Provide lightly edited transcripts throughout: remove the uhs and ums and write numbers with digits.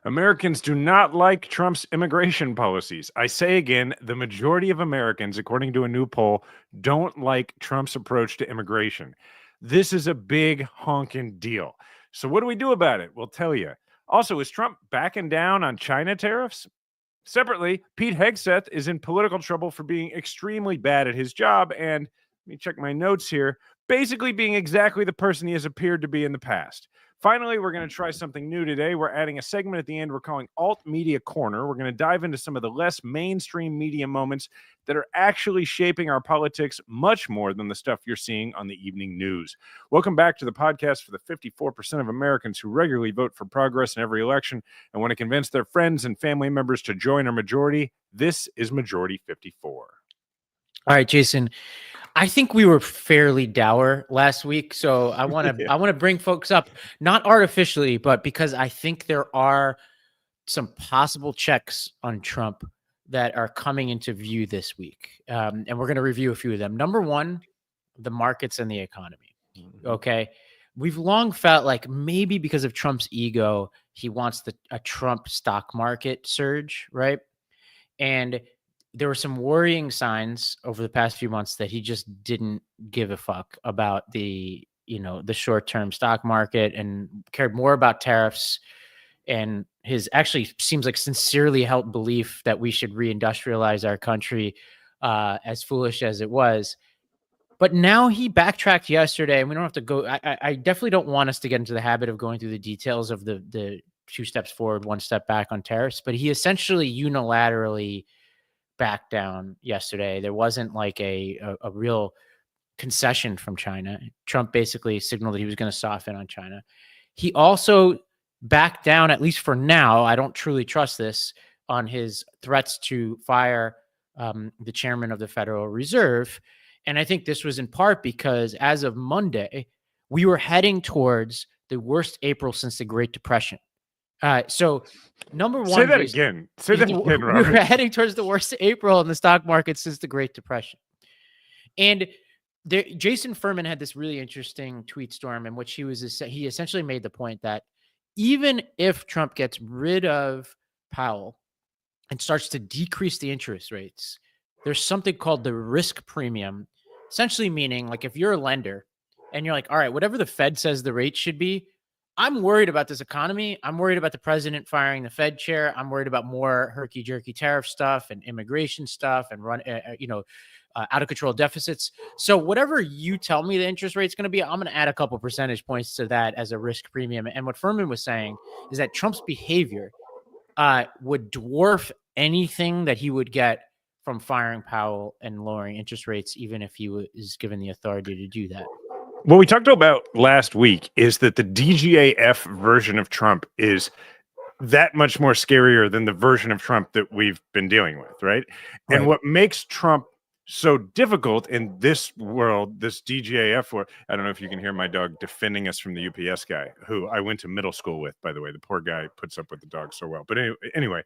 Americans do not like Trump's immigration policies. I say again, the majority of Americans, according to a new poll, don't like Trump's approach to immigration. This is a big honking deal. So what do we do about it? We'll tell you. Also, is Trump backing down on China tariffs? Separately, Pete Hegseth is in political trouble for being extremely bad at his job and, let me check my notes here, basically being exactly the person he has appeared to be in the past. Finally, we're going to try something new today. We're adding a segment at the end we're calling Alt Media Corner. We're going to dive into some of the less mainstream media moments that are actually shaping our politics much more than the stuff you're seeing on the evening news. Welcome back to the podcast for the 54% of Americans who regularly vote for progress in every election and want to convince their friends and family members to join our majority. This is Majority 54. All right, Jason. I think we were fairly dour last week, so I want to bring folks up, not artificially, but because I think there are some possible checks on Trump that are coming into view this week, and we're going to review a few of them. Number one, the markets and the economy. Okay, we've long felt like maybe because of Trump's ego, he wants a Trump stock market surge, right? And there were some worrying signs over the past few months that he just didn't give a fuck about the short-term stock market and cared more about tariffs. And his actually seems like sincerely held belief that we should reindustrialize our country, as foolish as it was. But now he backtracked yesterday, and we don't have to go. I definitely don't want us to get into the habit of going through the details of the 2 steps forward, 1 step back on tariffs. But he essentially unilaterally back down yesterday. There wasn't like a real concession from China. Trump basically signaled that he was going to soften on China. He also backed down, at least for now, I don't truly trust this, on his threats to fire the chairman of the Federal Reserve. And I think this was in part because as of Monday, we were heading towards the worst April since the Great Depression. So number one, Say that again. Say that again, Robert. We're heading towards the worst April in the stock market since the Great Depression. And Jason Furman had this really interesting tweet storm in which he essentially made the point that even if Trump gets rid of Powell and starts to decrease the interest rates, there's something called the risk premium, essentially meaning like if you're a lender and you're like, all right, whatever the Fed says the rate should be, I'm worried about this economy. I'm worried about the president firing the Fed chair. I'm worried about more herky-jerky tariff stuff and immigration stuff and out of control deficits. So whatever you tell me the interest rate is going to be, I'm going to add a couple percentage points to that as a risk premium. And what Furman was saying is that Trump's behavior would dwarf anything that he would get from firing Powell and lowering interest rates, even if he was given the authority to do that. What we talked about last week is that the DGAF version of Trump is that much more scarier than the version of Trump that we've been dealing with, right? And what makes Trump so difficult in this world, this DGAF world, I don't know if you can hear my dog defending us from the UPS guy, who I went to middle school with, by the way. The poor guy puts up with the dog so well. But anyway,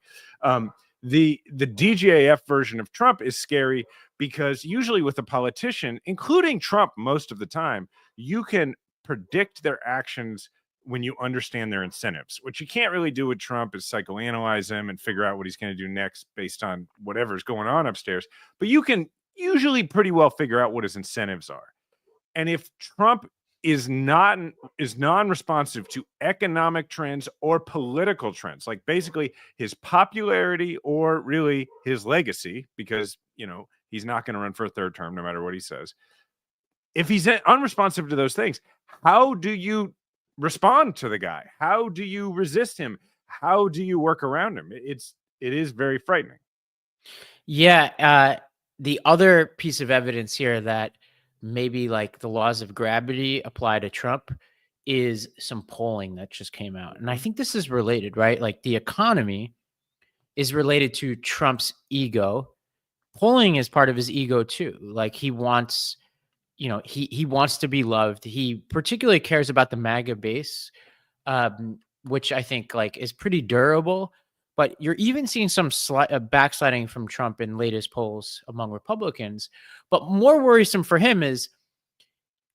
the DGAF version of Trump is scary because usually with a politician, including Trump most of the time, you can predict their actions when you understand their incentives. What you can't really do with Trump is psychoanalyze him and figure out what he's going to do next based on whatever's going on upstairs. But you can usually pretty well figure out what his incentives are. And if Trump is non-responsive to economic trends or political trends, like basically his popularity or really his legacy, because, he's not going to run for a third term no matter what he says. If he's unresponsive to those things, how do you respond to the guy? How do you resist him? How do you work around him? It is very frightening. Yeah. The other piece of evidence here that maybe like the laws of gravity apply to Trump is some polling that just came out. And I think this is related, right? Like the economy is related to Trump's ego. Polling is part of his ego too. Like he wants, he wants to be loved. He particularly cares about the MAGA base, which I think like is pretty durable. But you're even seeing some backsliding from Trump in latest polls among Republicans. But more worrisome for him is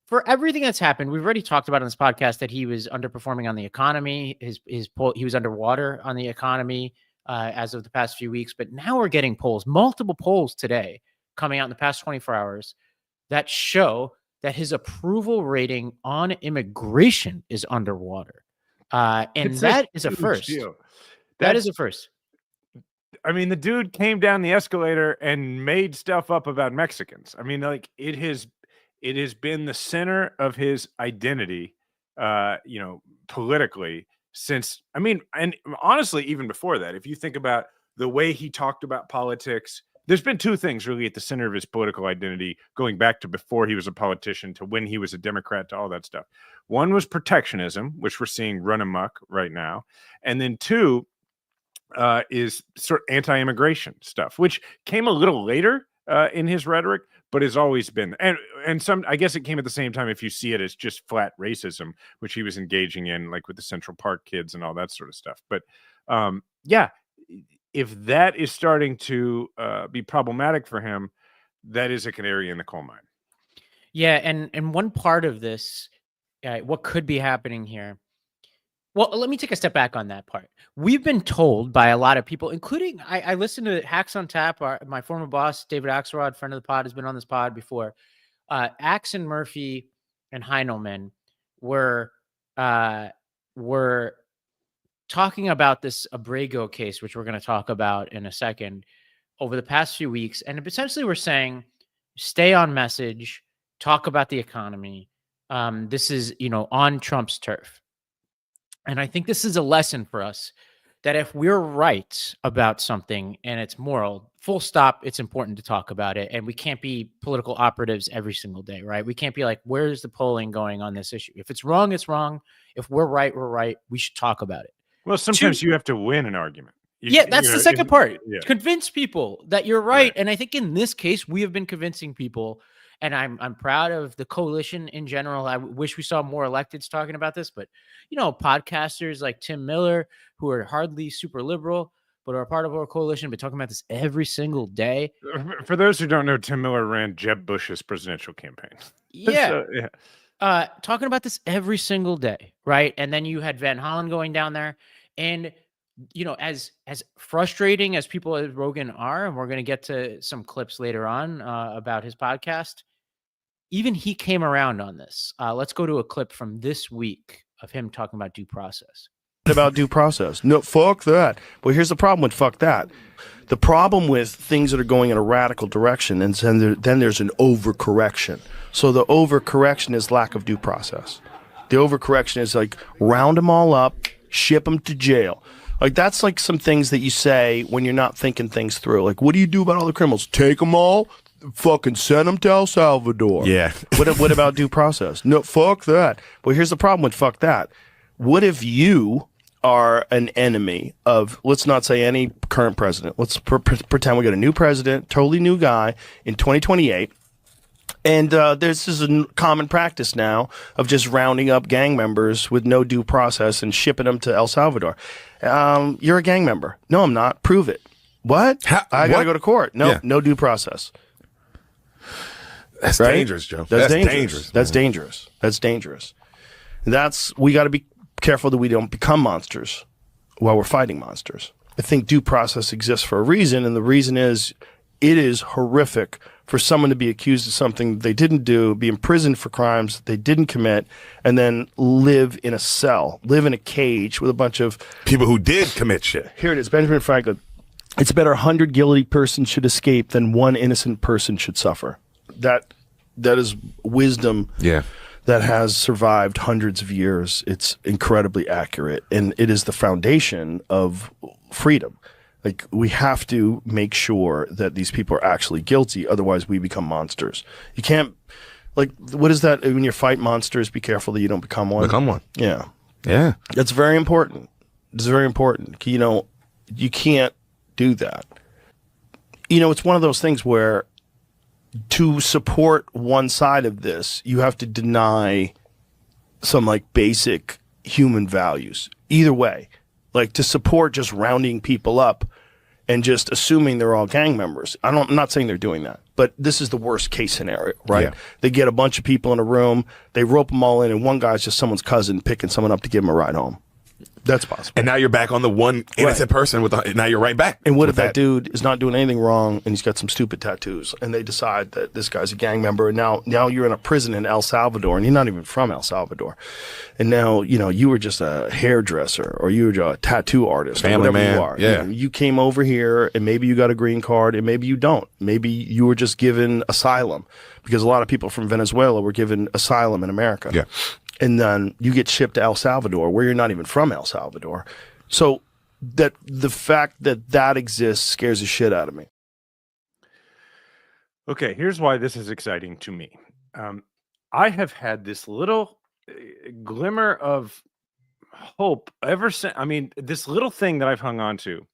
for everything that's happened, we've already talked about on this podcast that he was underperforming on the economy. He was underwater on the economy as of the past few weeks. But now we're getting polls, multiple polls today coming out in the past 24 hours that show that his approval rating on immigration is underwater. And that is a first. That is a first. I mean, the dude came down the escalator and made stuff up about Mexicans. I mean, like it has been the center of his identity, politically since, I mean, and honestly, even before that, if you think about the way he talked about politics, there's been two things really at the center of his political identity going back to before he was a politician to when he was a Democrat to all that stuff. One was protectionism, which we're seeing run amok right now. And then two, is sort of anti-immigration stuff, which came a little later in his rhetoric, but has always been. And some, I guess it came at the same time if you see it as just flat racism, which he was engaging in, like with the Central Park kids and all that sort of stuff. But yeah, if that is starting to be problematic for him, that is a canary in the coal mine. Yeah, and one part of this, what could be happening here. Well, let me take a step back on that part. We've been told by a lot of people, including I listened to Hacks on Tap. My former boss, David Axelrod, friend of the pod, has been on this pod before. Axe and Murphy and Heinelman were talking about this Abrego case, which we're going to talk about in a second, over the past few weeks. And essentially we're saying, stay on message, talk about the economy. This is, on Trump's turf. And I think this is a lesson for us that if we're right about something and it's moral, full stop, it's important to talk about it. And we can't be political operatives every single day, right? We can't be like, where's the polling going on this issue? If it's wrong, it's wrong. If we're right, we're right. We should talk about it. Well, sometimes you have to win an argument. That's the second part. Yeah. Convince people that you're right. And I think in this case, we have been convincing people. And I'm proud of the coalition in general. I wish we saw more electeds talking about this, but podcasters like Tim Miller, who are hardly super liberal, but are a part of our coalition, but talking about this every single day. For those who don't know, Tim Miller ran Jeb Bush's presidential campaign. Yeah. Talking about this every single day, right? And then you had Van Hollen going down there, and as frustrating as people at Rogan are, and we're going to get to some clips later on about his podcast, even he came around on this. Let's go to a clip from this week of him talking about due process. About due process. No, fuck that. But here's the problem with fuck that. The problem with things that are going in a radical direction, and then there's an overcorrection. So the overcorrection is lack of due process. The overcorrection is like round them all up, ship them to jail. Like, that's like some things that you say when you're not thinking things through. Like, what do you do about all the criminals? Take them all, fucking send them to El Salvador. Yeah. What about due process? No, fuck that. But here's the problem with fuck that. What if you are an enemy of, let's not say any current president. Let's pretend we got a new president, totally new guy in 2028. And this is a common practice now of just rounding up gang members with no due process and shipping them to El Salvador. You're a gang member. No, I'm not. Prove it. What? I got to go to court. No, yeah. No due process. That's dangerous, Joe. That's dangerous. That's dangerous. That's dangerous. We got to be careful that we don't become monsters while we're fighting monsters. I think due process exists for a reason, and the reason is it is horrific for someone to be accused of something they didn't do, be imprisoned for crimes they didn't commit, and then live in a cell, live in a cage with a bunch of people who did commit shit. Here it is, Benjamin Franklin. It's better 100 guilty persons should escape than one innocent person should suffer. That is wisdom. Yeah. That has survived hundreds of years. It's incredibly accurate, and it is the foundation of freedom. Like, we have to make sure that these people are actually guilty, otherwise we become monsters. You can't, like, what is that? When you fight monsters, be careful that you don't become one. Become one. Yeah. Yeah. That's very important. It's very important. You can't do that. It's one of those things where to support one side of this, you have to deny some like basic human values. Either way, like to support just rounding people up and just assuming they're all gang members. I'm not saying they're doing that, but this is the worst case scenario, right? Yeah. They get a bunch of people in a room, they rope them all in, and one guy's just someone's cousin picking someone up to give him a ride home. That's possible. And now you're back on the one innocent person now you're right back. And what if with that dude is not doing anything wrong and he's got some stupid tattoos and they decide that this guy's a gang member, and now you're in a prison in El Salvador and you're not even from El Salvador. And now, you were just a hairdresser or you were a tattoo artist Family or whatever man. you are. Yeah. You came over here and maybe you got a green card and maybe you don't. Maybe you were just given asylum, because a lot of people from Venezuela were given asylum in America. Yeah. And then you get shipped to El Salvador, where you're not even from El Salvador. So that the fact that exists scares the shit out of me. Okay, here's why this is exciting to me. I have had this little glimmer of hope ever since. I mean, this little thing that I've hung on to,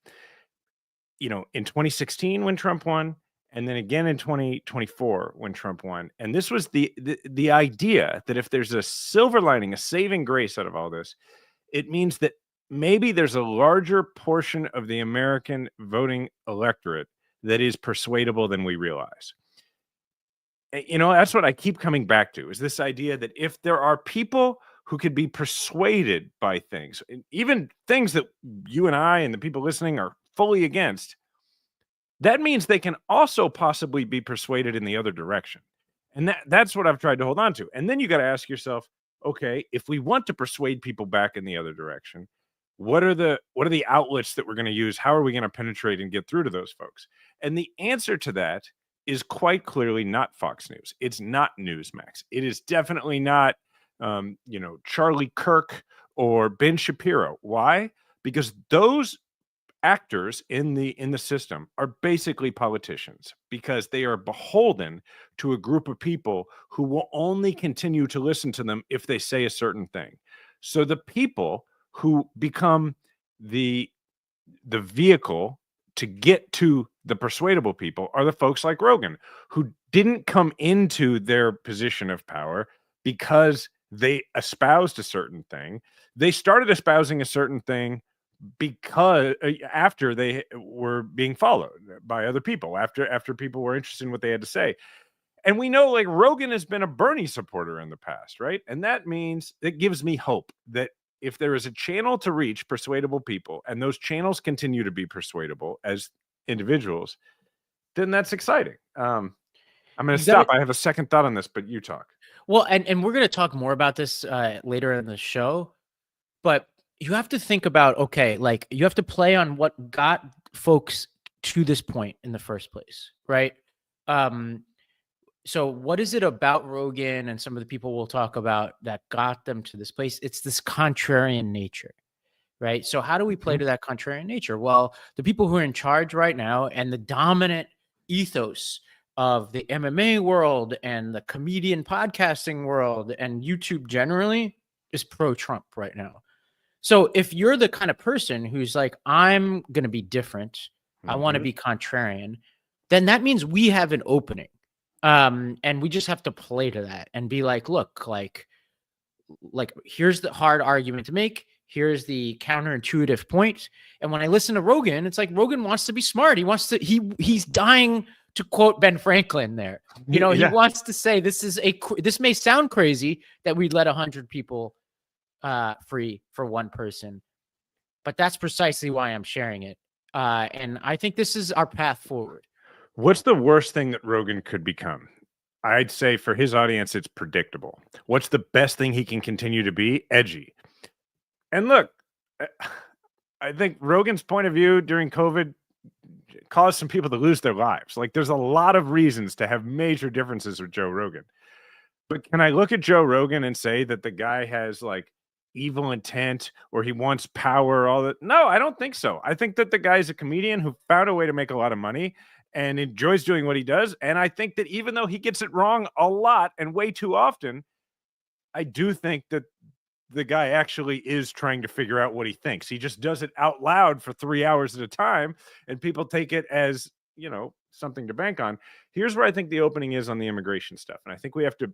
in 2016 when Trump won, and then again in 2024 when Trump won. And this was the idea that if there's a silver lining, a saving grace out of all this, it means that maybe there's a larger portion of the American voting electorate that is persuadable than we realize. That's what I keep coming back to, is this idea that if there are people who could be persuaded by things, even things that you and I and the people listening are fully against, that means they can also possibly be persuaded in the other direction. And that's what I've tried to hold on to. And then you got to ask yourself, okay, if we want to persuade people back in the other direction, what are the outlets that we're going to use? How are we going to penetrate and get through to those folks? And the answer to that is quite clearly not Fox News. It's not Newsmax. It is definitely not, Charlie Kirk or Ben Shapiro. Why? Because those actors in the system are basically politicians, because they are beholden to a group of people who will only continue to listen to them if they say a certain thing. So the people who become the vehicle to get to the persuadable people are the folks like Rogan, who didn't come into their position of power because they espoused a certain thing. They started espousing a certain thing because after they were being followed by other people, after people were interested in what they had to say. And we know, like, Rogan has been a Bernie supporter in the past, right? And that means, it gives me hope that if there is a channel to reach persuadable people, and those channels continue to be persuadable as individuals, then that's exciting. I'm going to stop. I have a second thought on this, but you talk. Well, and we're going to talk more about this later in the show, but you have to think about, okay, like, you have to play on what got folks to this point in the first place, right? So what is it about Rogan and some of the people we'll talk about that got them to this place? It's this contrarian nature, right? So how do we play to that contrarian nature? Well, the people who are in charge right now and the dominant ethos of the MMA world and the comedian podcasting world and YouTube generally is pro-Trump right now. So if you're the kind of person who's like, I'm going to be different, I want to be contrarian, then that means we have an opening. And we just have to play to that and be like, look, like here's the hard argument to make. Here's the counterintuitive point. And when I listen to Rogan, it's like Rogan wants to be smart. He wants to, he's dying to quote Ben Franklin there. He wants to say, this may sound crazy that we'd let 100 people free for one person, but that's precisely why I'm sharing it. And I think this is our path forward. What's the worst thing that Rogan could become? I'd say for his audience, it's predictable. What's the best thing he can continue to be? Edgy. And look, I think Rogan's point of view during COVID caused some people to lose their lives. Like, there's a lot of reasons to have major differences with Joe Rogan. But can I look at Joe Rogan and say that the guy has like evil intent or he wants power, all that? No, I don't think so. I think that the guy's a comedian who found a way to make a lot of money and enjoys doing what he does. And I think that even though he gets it wrong a lot and way too often, I do think that the guy actually is trying to figure out what he thinks. He just does it out loud for 3 hours at a time, and people take it as, something to bank on. Here's where I think the opening is on the immigration stuff. And I think we have to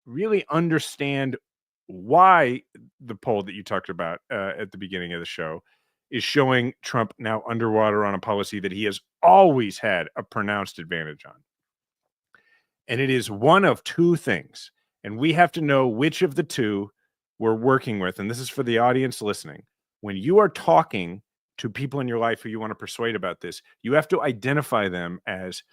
really understand why the poll that you talked about at the beginning of the show is showing Trump now underwater on a policy that he has always had a pronounced advantage on. And it is one of two things. And we have to know which of the two we're working with. And this is for the audience listening. When you are talking to people in your life who you want to persuade about this, you have to identify them as,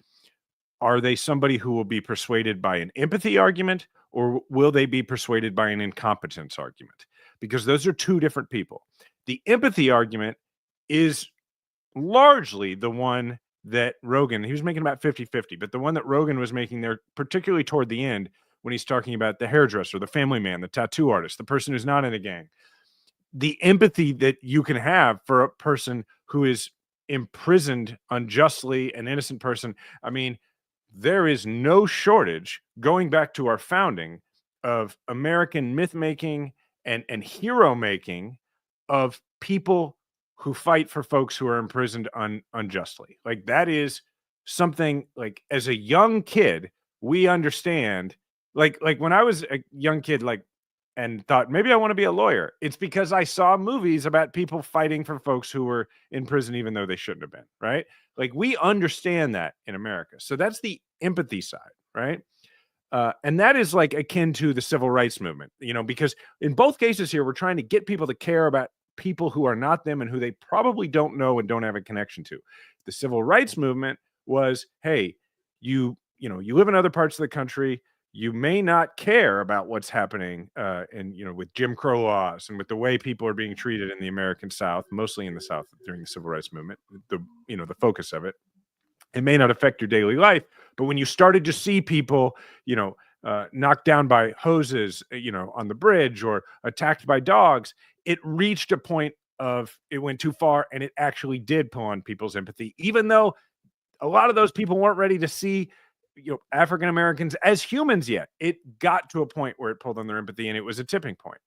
are they somebody who will be persuaded by an empathy argument, or will they be persuaded by an incompetence argument? Because those are two different people. The empathy argument is largely the one that Rogan, he was making about 50-50, but the one that Rogan was making there, particularly toward the end, when he's talking about the hairdresser, the family man, the tattoo artist, the person who's not in a gang, the empathy that you can have for a person who is imprisoned unjustly, an innocent person. I mean, there is no shortage, going back to our founding, of American myth making and hero making of people who fight for folks who are imprisoned unjustly. Like, that is something, like, as a young kid, we understand, like when I was a young kid, like, and thought maybe I want to be a lawyer, it's because I saw movies about people fighting for folks who were in prison even though they shouldn't have been, right? Like, we understand that in America. So that's the empathy side, right? And that is like akin to the civil rights movement, because in both cases here, we're trying to get people to care about people who are not them and who they probably don't know and don't have a connection to. The civil rights movement was, hey, you live in other parts of the country, you may not care about what's happening with Jim Crow laws and with the way people are being treated in the American South, mostly in the South during the civil rights movement, the focus of it. It may not affect your daily life, but when you started to see people, knocked down by hoses, on the bridge, or attacked by dogs, it reached a point of, it went too far, and it actually did pull on people's empathy, even though a lot of those people weren't ready to see African Americans as humans yet. It got to a point where it pulled on their empathy, and it was a tipping point.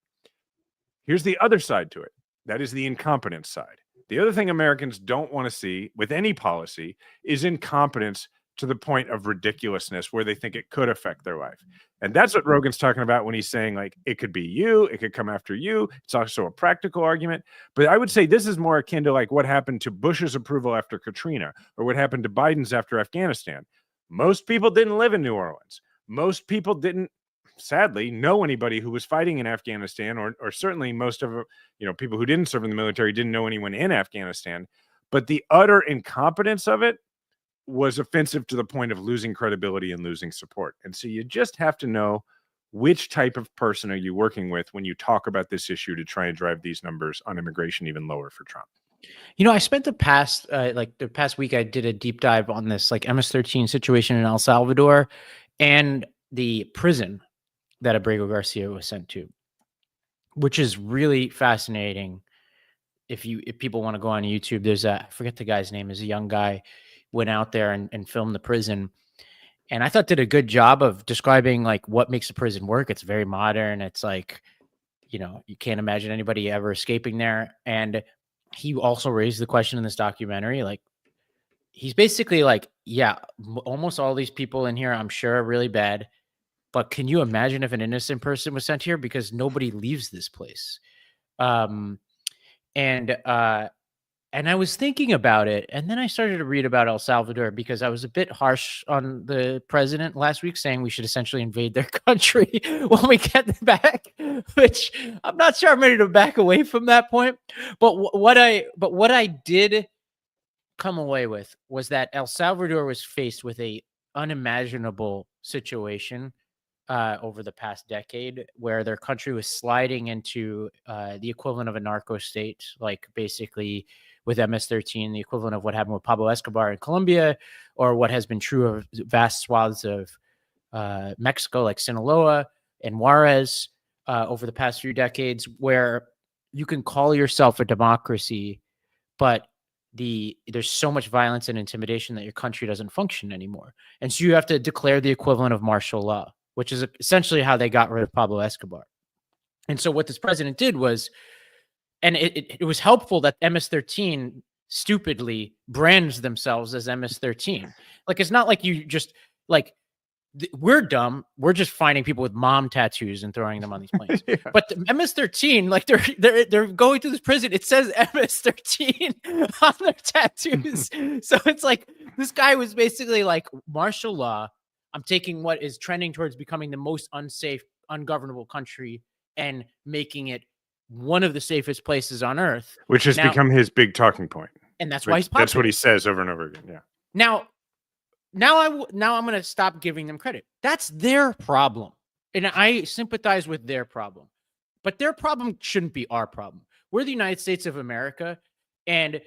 Here's the other side to it. That is the incompetence side. The other thing Americans don't want to see with any policy is incompetence to the point of ridiculousness where they think it could affect their life. And that's what Rogan's talking about when he's saying, like, it could be you, it could come after you. It's also a practical argument. But I would say this is more akin to like what happened to Bush's approval after Katrina, or what happened to Biden's after Afghanistan. Most people didn't live in New Orleans. Most people didn't, sadly, know anybody who was fighting in Afghanistan, or certainly most of people who didn't serve in the military didn't know anyone in Afghanistan. But the utter incompetence of it was offensive to the point of losing credibility and losing support. And so you just have to know which type of person are you working with when you talk about this issue to try and drive these numbers on immigration even lower for Trump. I spent the past week, I did a deep dive on this like MS-13 situation in El Salvador and the prison that Abrego Garcia was sent to, which is really fascinating. If people want to go on YouTube, there's I forget the guy's name, is a young guy, went out there and filmed the prison, and I thought did a good job of describing like what makes the prison work. It's very modern. It's like, you can't imagine anybody ever escaping there. And he also raised the question in this documentary, like, he's basically like, yeah, almost all these people in here, I'm sure, are really bad. But can you imagine if an innocent person was sent here? Because nobody leaves this place. And I was thinking about it, and then I started to read about El Salvador because I was a bit harsh on the president last week, saying we should essentially invade their country when we get them back, which I'm not sure I'm ready to back away from that point. But what I did come away with was that El Salvador was faced with a unimaginable situation over the past decade, where their country was sliding into the equivalent of a narco state, like basically with MS-13, the equivalent of what happened with Pablo Escobar in Colombia, or what has been true of vast swaths of Mexico, like Sinaloa and Juarez over the past few decades, where you can call yourself a democracy, but there's so much violence and intimidation that your country doesn't function anymore. And so you have to declare the equivalent of martial law, which is essentially how they got rid of Pablo Escobar. And so what this president did was, and it was helpful that MS-13 stupidly brands themselves as MS-13. Like, it's not like you just, like, we're dumb. We're just finding people with mom tattoos and throwing them on these planes. Yeah. But the MS-13, like they're going to this prison. It says MS-13 on their tattoos. So it's like this guy was basically like martial law. I'm taking what is trending towards becoming the most unsafe, ungovernable country and making it one of the safest places on earth, which has become his big talking point. And that's why he's popular. That's what he says over and over again. Yeah. Now I'm going to stop giving them credit. That's their problem. And I sympathize with their problem. But their problem shouldn't be our problem. We're the United States of America, and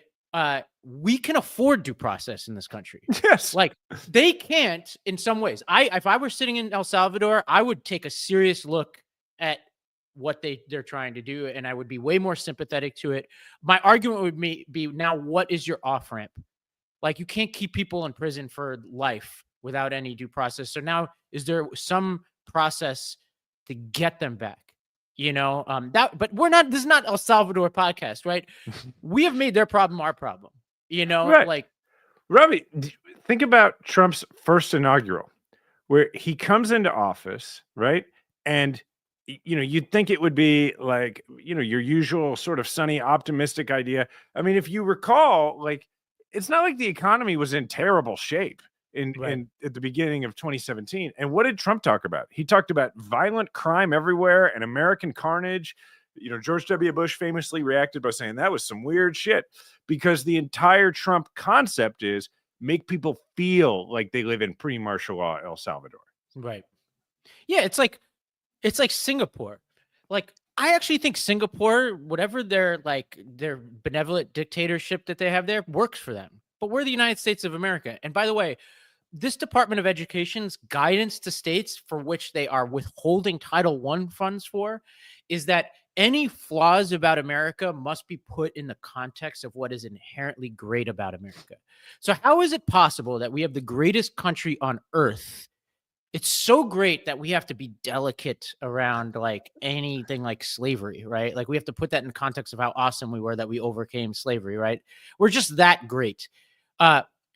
we can afford due process in this country. Yes. Like, they can't in some ways. If I were sitting in El Salvador, I would take a serious look at what they're trying to do, and I would be way more sympathetic to it. My argument would be, now, what is your off-ramp? Like, you can't keep people in prison for life without any due process. So now, is there some process to get them back? You know, but we're not, this is not El Salvador podcast, right? We have made their problem our problem, you know, right. Like, Ravi, think about Trump's first inaugural, where he comes into office, right? And, you know, you'd think it would be like, you know, your usual sort of sunny, optimistic idea. I mean, if you recall, like, it's not like the economy was in terrible shape at the beginning of 2017. And what did Trump talk about? He talked about violent crime everywhere and American carnage. You know, George W. Bush famously reacted by saying that was some weird shit, because the entire Trump concept is make people feel like they live in pre-martial law El Salvador. Right. Yeah, it's like Singapore. Like, I actually think Singapore, whatever their benevolent dictatorship that they have there, works for them. But we're the United States of America. And by the way, this Department of Education's guidance to states for which they are withholding Title I funds for is that any flaws about America must be put in the context of what is inherently great about America. So how is it possible that we have the greatest country on earth? It's so great that we have to be delicate around like anything like slavery, right? Like, we have to put that in context of how awesome we were that we overcame slavery, right? We're just that great.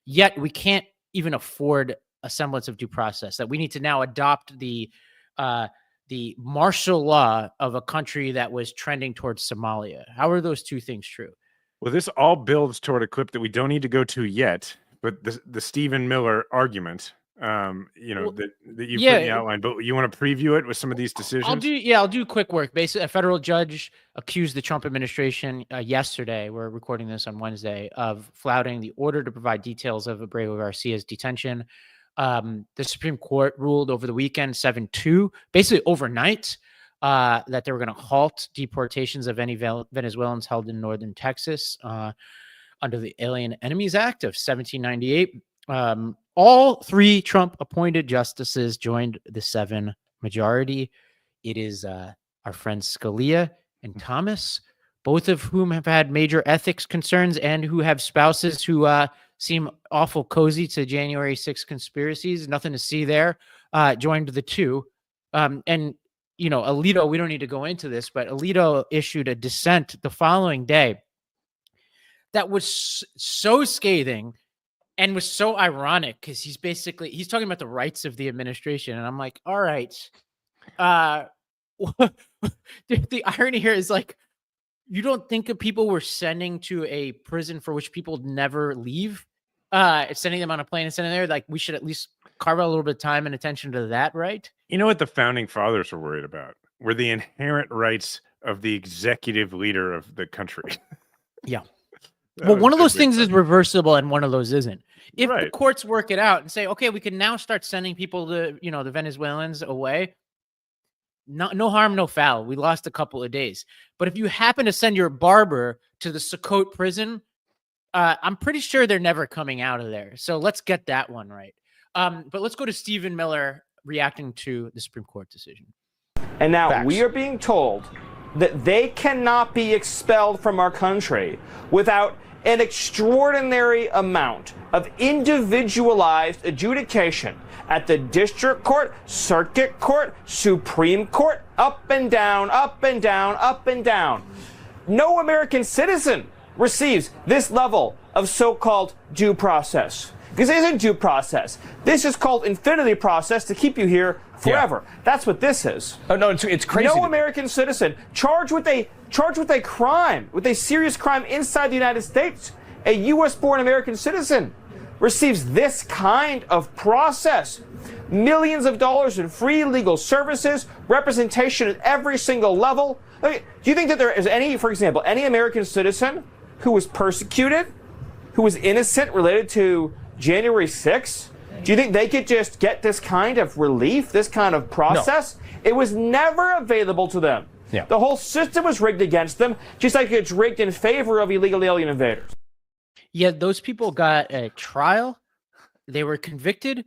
Yet we can't even afford a semblance of due process, that we need to now adopt the martial law of a country that was trending towards Somalia. How are those two things true? Well, this all builds toward a clip that we don't need to go to yet, but the Stephen Miller argument, you know, that you put in the outline, but you want to preview it with some of these decisions? I'll do quick work. Basically, a federal judge accused the Trump administration yesterday, we're recording this on Wednesday, of flouting the order to provide details of Abrego Garcia's detention. The Supreme Court ruled over the weekend 7-2, basically overnight, that they were going to halt deportations of any Venezuelans held in northern Texas under the Alien Enemies Act of 1798. All three Trump-appointed justices joined the 7 majority. It is our friends Scalia and Thomas, both of whom have had major ethics concerns and who have spouses who seem awful cozy to January 6th conspiracies. Nothing to see there. Joined the 2. And, you know, Alito, we don't need to go into this, but Alito issued a dissent the following day that was so scathing and was so ironic, because he's talking about the rights of the administration. And I'm like, all right. The irony here is, like, you don't think of people we're sending to a prison for which people never leave, sending them on a plane and sending them there. Like, we should at least carve out a little bit of time and attention to that, right? You know what the founding fathers were worried about? Were the inherent rights of the executive leader of the country. Yeah. Well, one of those things is reversible and one of those isn't. If the courts work it out and say, okay, we can now start sending people to, you know, the Venezuelans away, no harm, no foul. We lost a couple of days. But if you happen to send your barber to the Socote prison, I'm pretty sure they're never coming out of there. So let's get that one right. But let's go to Stephen Miller reacting to the Supreme Court decision. And now we are being told that they cannot be expelled from our country without an extraordinary amount of individualized adjudication at the district court, circuit court, Supreme Court, up and down, up and down, up and down. No American citizen receives this level of so-called due process. Because it isn't due process. This is called infinity process to keep you here forever. Yeah. That's what this is. Oh no, it's crazy. No American citizen charged with a crime, with a serious crime inside the United States, a U.S.-born American citizen receives this kind of process. Millions of dollars in free legal services, representation at every single level. Do you think that there is any, for example, any American citizen who was persecuted, who was innocent related to January 6th? Do you think they could just get this kind of relief, this kind of process? No. It was never available to them. Yeah. The whole system was rigged against them, just like it's rigged in favor of illegal alien invaders. Yeah, those people got a trial, they were convicted,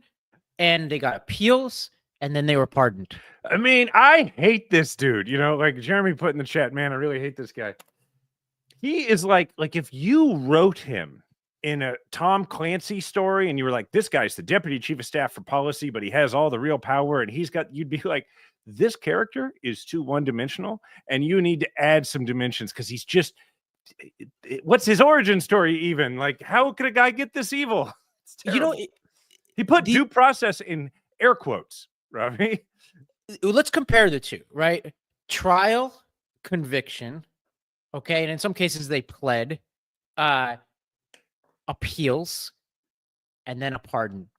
and they got appeals, and then they were pardoned. I mean, I hate this dude. You know, like Jeremy put in the chat, man, I really hate this guy. He is like if you wrote him in a Tom Clancy story and you were like, this guy's the deputy chief of staff for policy, but he has all the real power and you'd be like, this character is too one-dimensional and you need to add some dimensions because he's just, what's his origin story even? Like, how could a guy get this evil? You know, he put due process in air quotes, Ravi. Let's compare the two, right? Trial, conviction, okay? And in some cases they pled, appeals, and then a pardon.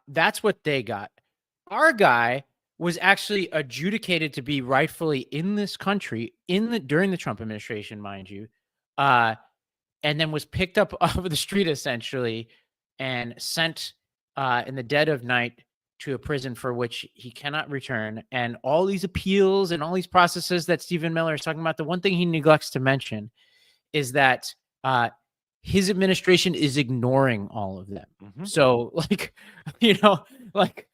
That's what they got. Our guy was actually adjudicated to be rightfully in this country during the Trump administration, mind you, and then was picked up off of the street essentially and sent in the dead of night to a prison for which he cannot return. And all these appeals and all these processes that Stephen Miller is talking about, the one thing he neglects to mention is that his administration is ignoring all of them. Mm-hmm. So like, you know, like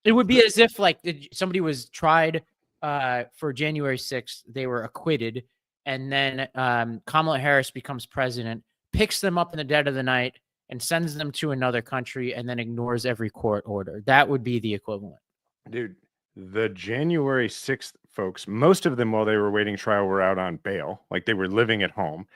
it would be as if like somebody was tried for January 6th, they were acquitted, and then Kamala Harris becomes president, picks them up in the dead of the night and sends them to another country and then ignores every court order. That would be the equivalent. Dude, the January 6th folks, most of them while they were waiting trial were out on bail, like they were living at home.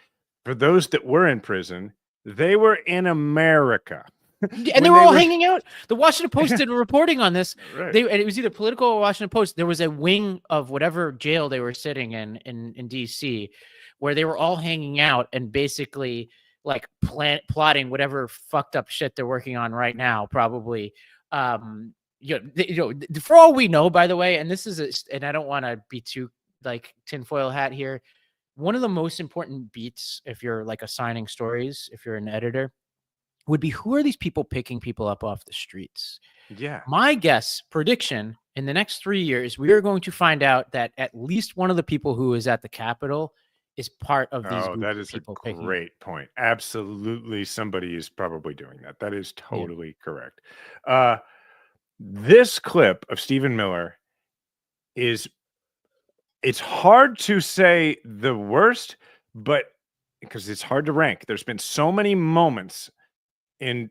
For those that were in prison, they were in America. And they were all hanging out. The Washington Post did a reporting on this. Right. And it was either Political or Washington Post. There was a wing of whatever jail they were sitting in D.C. where they were all hanging out and basically like plotting whatever fucked up shit they're working on right now, probably. For all we know, by the way, and this is, and I don't want to be too like tinfoil hat here. One of the most important beats, if you're like assigning stories, if you're an editor, would be who are these people picking people up off the streets? Yeah. My prediction in the next 3 years, we are going to find out that at least one of the people who is at the Capitol is part of these. Oh, that is a great point. Absolutely. Somebody is probably doing that. That is totally correct. This clip of Stephen Miller it's hard to say the worst, but because it's hard to rank. There's been so many moments in,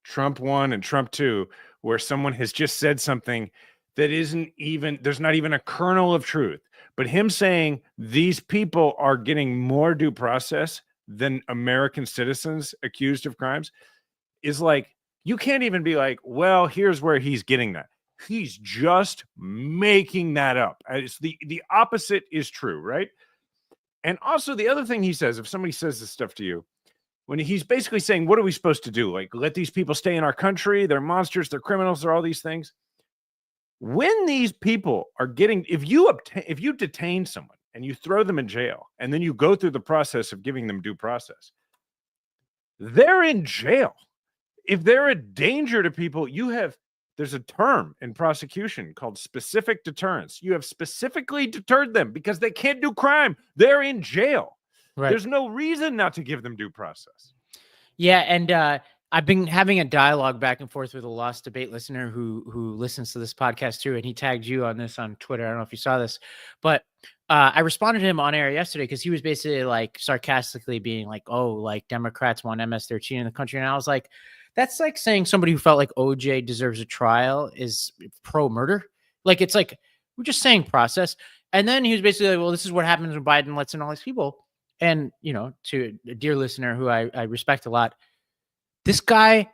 Trump 1 and Trump 2 where someone has just said something that there's not even a kernel of truth. But him saying these people are getting more due process than American citizens accused of crimes is like, you can't even be like, well, here's where he's getting that. He's just making that up. It's the opposite is true, right? And also the other thing he says, if somebody says this stuff to you, when he's basically saying, what are we supposed to do? Like, let these people stay in our country. They're monsters. They're criminals. They're all these things. When these people are getting, if you detain someone and you throw them in jail and then you go through the process of giving them due process, they're in jail. If they're a danger to people, there's a term in prosecution called specific deterrence. You have specifically deterred them because they can't do crime. They're in jail. Right. There's no reason not to give them due process. Yeah, and I've been having a dialogue back and forth with a Lost Debate listener who listens to this podcast too, and he tagged you on this on Twitter. I don't know if you saw this, but I responded to him on air yesterday because he was basically like sarcastically being like, "Oh, like Democrats want MS-13 in the country," and I was like, that's like saying somebody who felt like OJ deserves a trial is pro-murder. Like, it's like, we're just saying process. And then he was basically like, well, this is what happens when Biden lets in all these people. And, to a dear listener who I respect a lot, This guy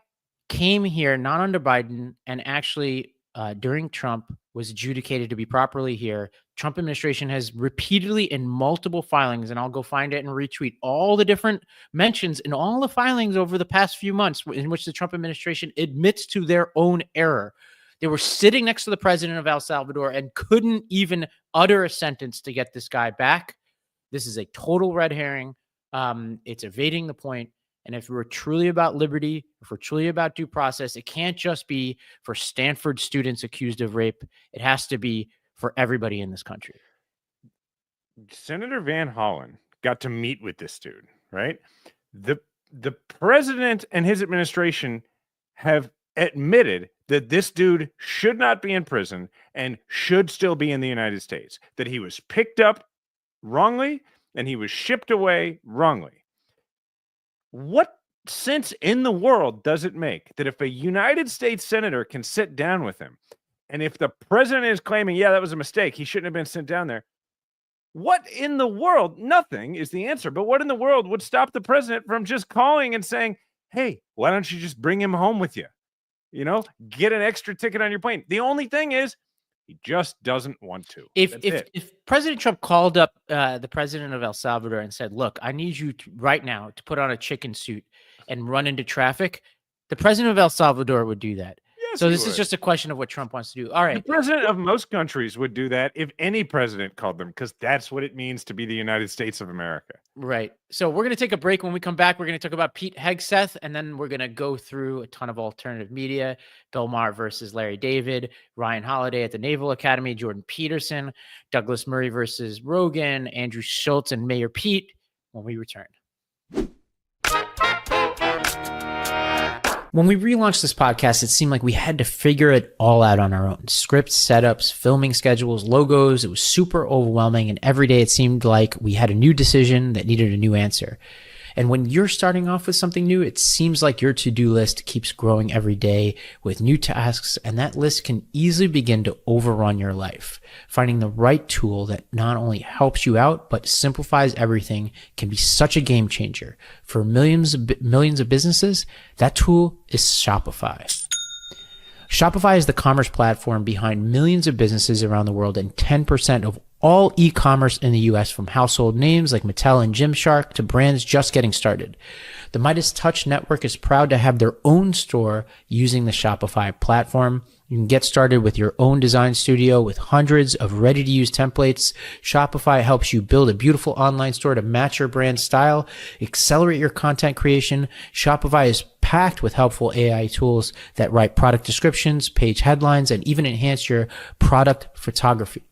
came here not under Biden, and actually during Trump was adjudicated to be properly here. Trump administration has repeatedly in multiple filings, and I'll go find it and retweet all the different mentions in all the filings over the past few months in which the Trump administration admits to their own error. They were sitting next to the president of El Salvador and couldn't even utter a sentence to get this guy back. This is a total red herring. It's evading the point. And if we're truly about liberty, if we're truly about due process, it can't just be for Stanford students accused of rape. It has to be for everybody in this country. Senator Van Hollen got to meet with this dude, right? The president and his administration have admitted that this dude should not be in prison and should still be in the United States, that he was picked up wrongly and he was shipped away wrongly. What sense in the world does it make that if a United States senator can sit down with him, and if the president is claiming, yeah, that was a mistake, he shouldn't have been sent down there, what in the world? Nothing is the answer, but what in the world would stop the president from just calling and saying, hey, why don't you just bring him home with you? You know, get an extra ticket on your plane. The only thing is, he just doesn't want to. If President Trump called up the president of El Salvador and said, look, I need you right now to put on a chicken suit and run into traffic, the president of El Salvador would do that. Yes, so this is just a question of what Trump wants to do. All right. The president of most countries would do that if any president called them, because that's what it means to be the United States of America. Right. So we're going to take a break. When we come back, we're going to talk about Pete Hegseth, and then we're going to go through a ton of alternative media, Bill Maher versus Larry David, Ryan Holiday at the Naval Academy, Jordan Peterson, Douglas Murray versus Rogan, Andrew Schultz, and Mayor Pete when we return. When we relaunched this podcast, it seemed like we had to figure it all out on our own. Scripts, setups, filming schedules, logos. It was super overwhelming. And every day it seemed like we had a new decision that needed a new answer. And when you're starting off with something new, it seems like your to-do list keeps growing every day with new tasks, and that list can easily begin to overrun your life. Finding the right tool that not only helps you out, but simplifies everything can be such a game changer. For millions of businesses, that tool is Shopify. Shopify is the commerce platform behind millions of businesses around the world and 10% of all e-commerce in the US, from household names like Mattel and Gymshark to brands just getting started. The Midas Touch Network is proud to have their own store using the Shopify platform. You can get started with your own design studio with hundreds of ready-to-use templates. Shopify helps you build a beautiful online store to match your brand style, accelerate your content creation. Shopify is packed with helpful AI tools that write product descriptions, page headlines, and even enhance your product photography.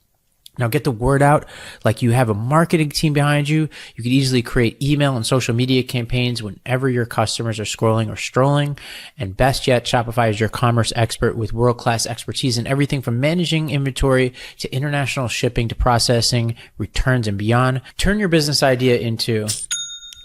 Now get the word out like you have a marketing team behind you. You can easily create email and social media campaigns whenever your customers are scrolling or strolling. And best yet, Shopify is your commerce expert with world-class expertise in everything from managing inventory to international shipping to processing, returns, and beyond. Turn your business idea into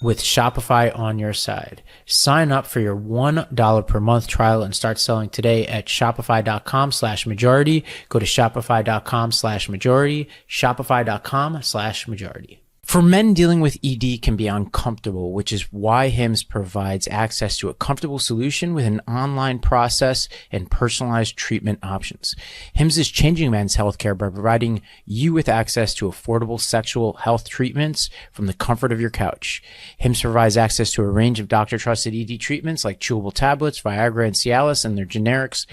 with Shopify on your side. Sign up for your $1 per month trial and start selling today at shopify.com/majority. Go to shopify.com/majority, shopify.com/majority. For men, dealing with ED can be uncomfortable, which is why HIMS provides access to a comfortable solution with an online process and personalized treatment options. HIMS is changing men's healthcare by providing you with access to affordable sexual health treatments from the comfort of your couch. HIMS provides access to a range of doctor-trusted ED treatments like chewable tablets, Viagra, and Cialis, and their generics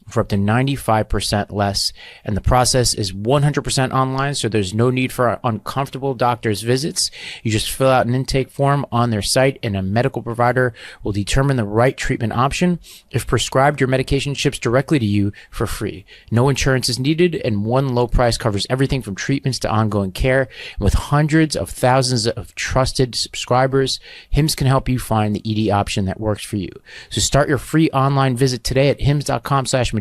for up to 95% less. And the process is 100% online, so there's no need for uncomfortable doctor's visits. You just fill out an intake form on their site, and a medical provider will determine the right treatment option. If prescribed, your medication ships directly to you for free. No insurance is needed, and one low price covers everything from treatments to ongoing care. And with hundreds of thousands of trusted subscribers, HIMS can help you find the ED option that works for you. So start your free online visit today at hims.com/majority.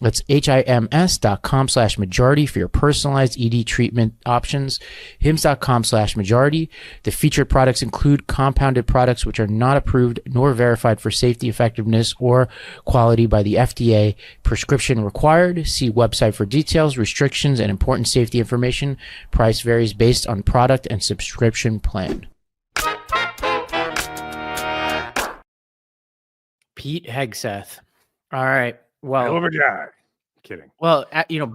That's HIMS.com/majority for your personalized ED treatment options. HIMS.com/majority. The featured products include compounded products which are not approved nor verified for safety, effectiveness, or quality by the FDA. Prescription required. See website for details, restrictions, and important safety information. Price varies based on product and subscription plan. Pete Hegseth. All right. Well, hell of a guy. Kidding. Well,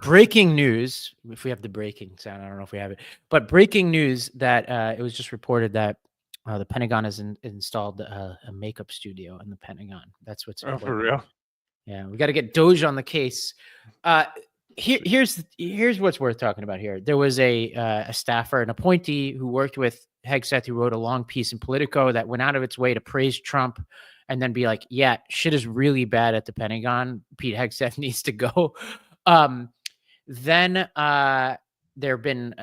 breaking news. If we have the breaking sound, I don't know if we have it, but breaking news that it was just reported that the Pentagon has installed a makeup studio in the Pentagon. That's what's Oh, for real? Yeah, we got to get Doge on the case. Here's what's worth talking about here. There was a staffer, an appointee who worked with Hegseth, who wrote a long piece in Politico that went out of its way to praise Trump and then be like, yeah, shit is really bad at the Pentagon. Pete Hegseth needs to go. Then there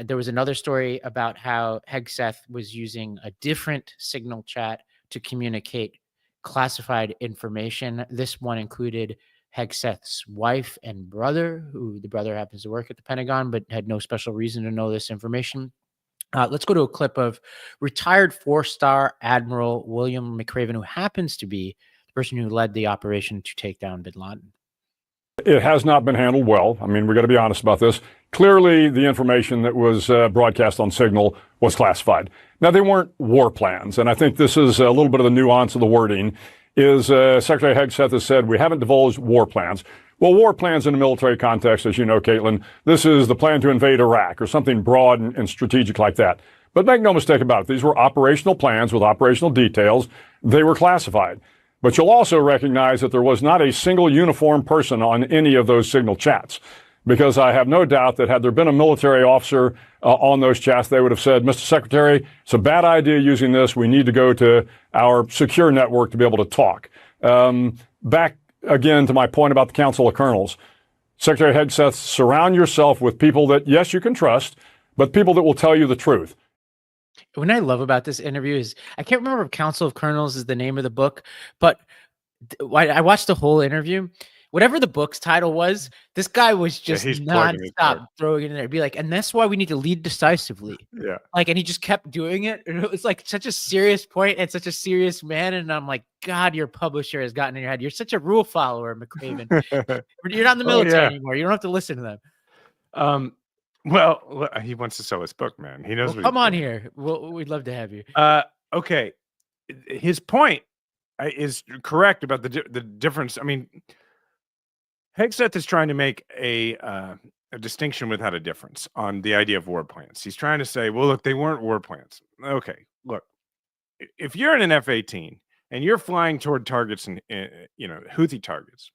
was another story about how Hegseth was using a different signal chat to communicate classified information. This one included Hegseth's wife and brother, who the brother happens to work at the Pentagon, but had no special reason to know this information. Let's go to a clip of retired 4-star Admiral William McRaven, who happens to be the person who led the operation to take down bin Laden. It has not been handled well. I mean, we got to be honest about this. Clearly, the information that was broadcast on Signal was classified. Now, they weren't war plans, and I think this is a little bit of the nuance of the wording, is Secretary Hegseth has said we haven't divulged war plans. Well, war plans in a military context, as you know, Caitlin, this is the plan to invade Iraq or something broad and strategic like that. But make no mistake about it, these were operational plans with operational details. They were classified. But you'll also recognize that there was not a single uniformed person on any of those Signal chats, because I have no doubt that had there been a military officer on those chats, they would have said, Mr. Secretary, it's a bad idea using this. We need to go to our secure network to be able to talk. Back again to my point about the Council of Colonels. Secretary Hegseth, surround yourself with people that, yes, you can trust, but people that will tell you the truth. What I love about this interview is I can't remember if Council of Colonels is the name of the book, but I watched the whole interview. Whatever the book's title was, this guy was just nonstop throwing it in there. Be like, and that's why we need to lead decisively. Yeah. Like, and he just kept doing it. And it was like such a serious point and such a serious man. And I'm like, God, your publisher has gotten in your head. You're such a rule follower, McRaven. You're not in the military anymore. You don't have to listen to them. Well, he wants to sell his book, man. He knows. Come on here. We'd love to have you. Okay. His point is correct about the difference. I mean, Hegseth is trying to make a distinction without a difference on the idea of war plans. He's trying to say, well, look, they weren't war plans. Okay, look, if you're in an F-18 and you're flying toward targets and Houthi targets,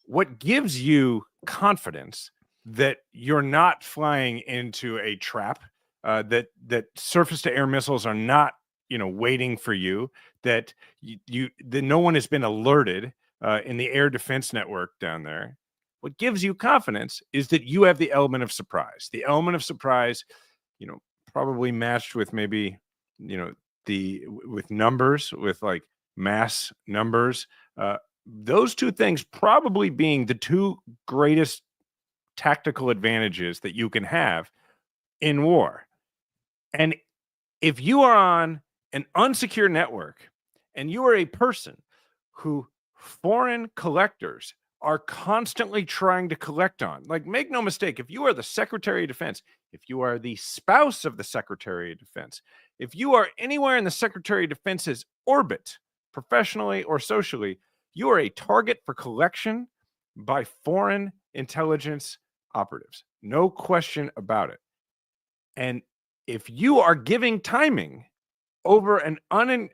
what gives you confidence that you're not flying into a trap, that surface-to-air missiles are not, waiting for you, that no one has been alerted in the air defense network down there? What gives you confidence is that you have the element of surprise. The element of surprise, probably matched with maybe, with numbers, with like mass numbers. Those two things probably being the two greatest tactical advantages that you can have in war. And if you are on an unsecure network and you are a person who foreign collectors are constantly trying to collect on, like, make no mistake, if you are the Secretary of Defense, if you are the spouse of the Secretary of Defense, if you are anywhere in the Secretary of Defense's orbit, professionally or socially, you are a target for collection by foreign intelligence operatives. No question about it. And if you are giving timing over an unsecure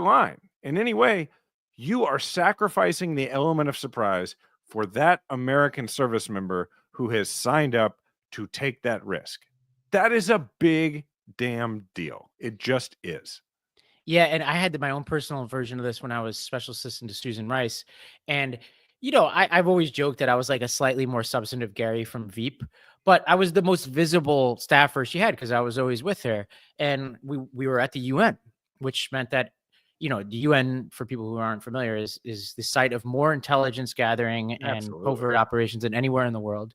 line in any way, you are sacrificing the element of surprise for that American service member who has signed up to take that risk. That is a big damn deal. It just is. Yeah, and I had my own personal version of this when I was special assistant to Susan Rice. And, I've always joked that I was like a slightly more substantive Gary from Veep, but I was the most visible staffer she had because I was always with her. And we were at the UN, which meant that, the UN, for people who aren't familiar, is the site of more intelligence gathering and covert operations than anywhere in the world.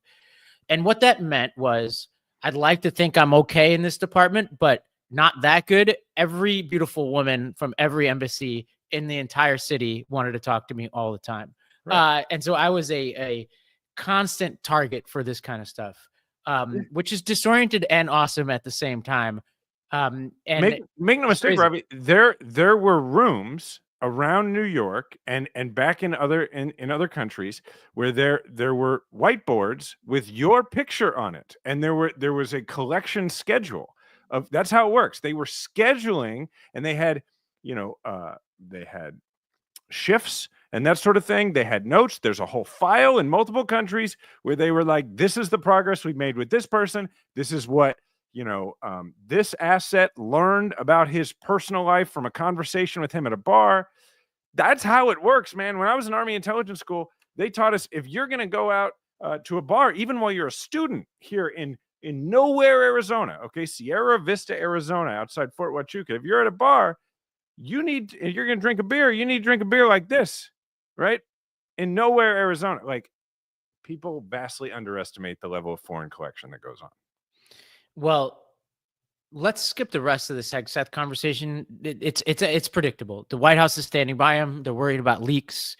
And what that meant was, I'd like to think I'm okay in this department, but not that good. Every beautiful woman from every embassy in the entire city wanted to talk to me all the time. Right. And so I was a constant target for this kind of stuff, which is disoriented and awesome at the same time. And make no mistake, crazy. Robbie. There were rooms around New York and back in other countries where there were whiteboards with your picture on it, and there was a collection schedule of. That's how it works. They were scheduling, and they had they had shifts and that sort of thing. They had notes. There's a whole file in multiple countries where they were like, this is the progress we've made with this person. This is what, this asset learned about his personal life from a conversation with him at a bar. That's how it works, man. When I was in Army intelligence school, they taught us if you're going to go out to a bar, even while you're a student here in nowhere, Arizona, okay, Sierra Vista, Arizona, outside Fort Huachuca, if you're at a bar, if you're going to drink a beer, you need to drink a beer like this, right? In nowhere, Arizona. Like, people vastly underestimate the level of foreign collection that goes on. Well, let's skip the rest of the Hegseth conversation. It's predictable. The White House is standing by him. They're worried about leaks.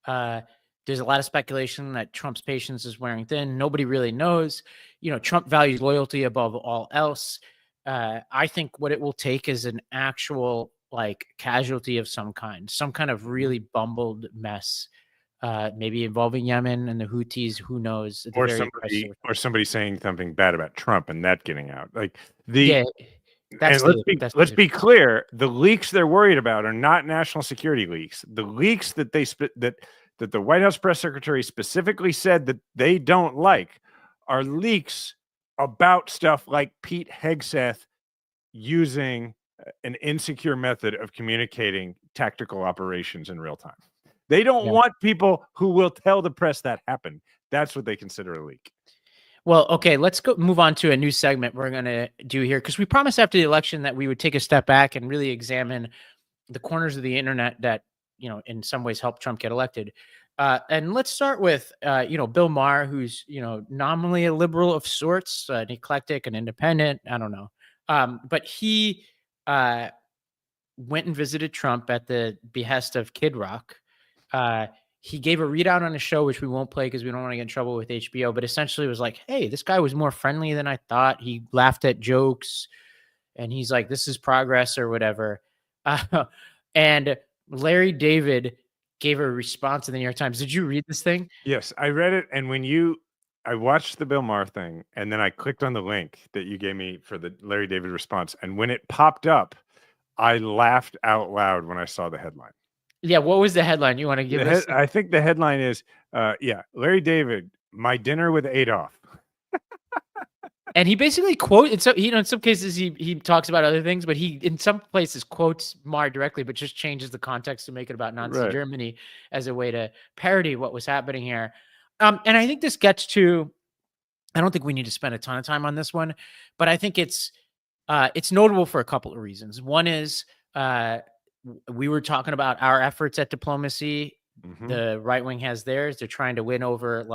There's a lot of speculation that Trump's patience is wearing thin. Nobody really knows. Trump values loyalty above all else. I think what it will take is an actual casualty of some kind of really bumbled mess, maybe involving Yemen and the Houthis, who knows, or somebody saying something bad about Trump and that getting out. Let's be clear, the leaks they're worried about are not national security leaks. The leaks that that the White House press secretary specifically said that they don't like are leaks about stuff like Pete Hegseth using an insecure method of communicating tactical operations in real time. They don't want people who will tell the press that happened. That's what they consider a leak. Well, okay, let's move on to a new segment we're going to do here, because we promised after the election that we would take a step back and really examine the corners of the internet that, in some ways helped Trump get elected. And let's start with, Bill Maher, who's, nominally a liberal of sorts, an eclectic, an independent, I don't know. But he went and visited Trump at the behest of Kid Rock. He gave a readout on a show, which we won't play because we don't want to get in trouble with HBO, but essentially was like, hey, this guy was more friendly than I thought. He laughed at jokes and he's like, this is progress or whatever. And Larry David gave a response in the New York Times. Did you read this thing? Yes, I read it. And I watched the Bill Maher thing, and then I clicked on the link that you gave me for the Larry David response. And when it popped up, I laughed out loud when I saw the headline. Yeah, what was the headline? You want to give us? I think the headline is, Larry David, my dinner with Adolf. And he basically quotes, so in some cases he talks about other things, but he in some places quotes Maher directly, but just changes the context to make it about Nazi Germany as a way to parody what was happening here. And I think this gets to, I don't think we need to spend a ton of time on this one, but I think it's notable for a couple of reasons. One is we were talking about our efforts at diplomacy. Mm-hmm. The right wing has theirs. They're trying to win over,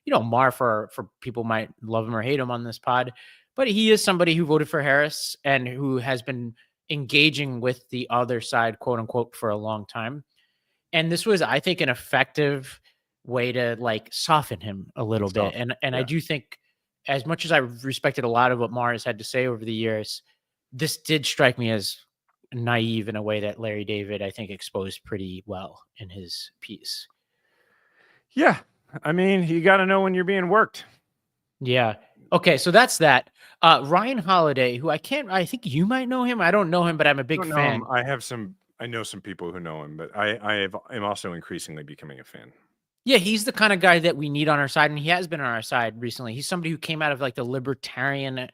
Maher, for people might love him or hate him on this pod, but he is somebody who voted for Harris and who has been engaging with the other side, quote unquote, for a long time. And this was, I think, an effective way to soften him a little bit. And I do think, as much as I respected a lot of what Maher has had to say over the years, this did strike me as naive in a way that Larry David, I think, exposed pretty well in his piece. Yeah. I mean, you got to know when you're being worked. Yeah. Okay. So that's that. Ryan Holiday, who I think you might know him. I don't know him, but I'm a big fan. I know some people who know him, but I am also increasingly becoming a fan. Yeah, he's the kind of guy that we need on our side, and he has been on our side recently. He's somebody who came out of the libertarian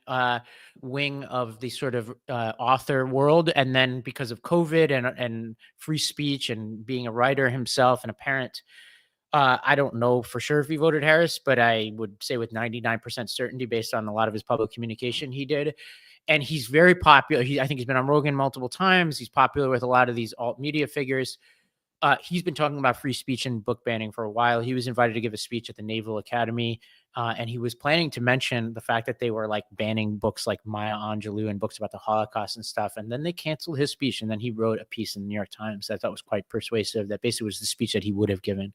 wing of the sort of author world, and then because of COVID and free speech and being a writer himself and a parent, I don't know for sure if he voted Harris, but I would say with 99% certainty based on a lot of his public communication he did. And he's very popular. I think he's been on Rogan multiple times. He's popular with a lot of these alt media figures. He's been talking about free speech and book banning for a while. He was invited to give a speech at the Naval Academy, and he was planning to mention the fact that they were banning books like Maya Angelou and books about the Holocaust and stuff. And then they canceled his speech, and then he wrote a piece in the New York Times that I thought was quite persuasive. That basically was the speech that he would have given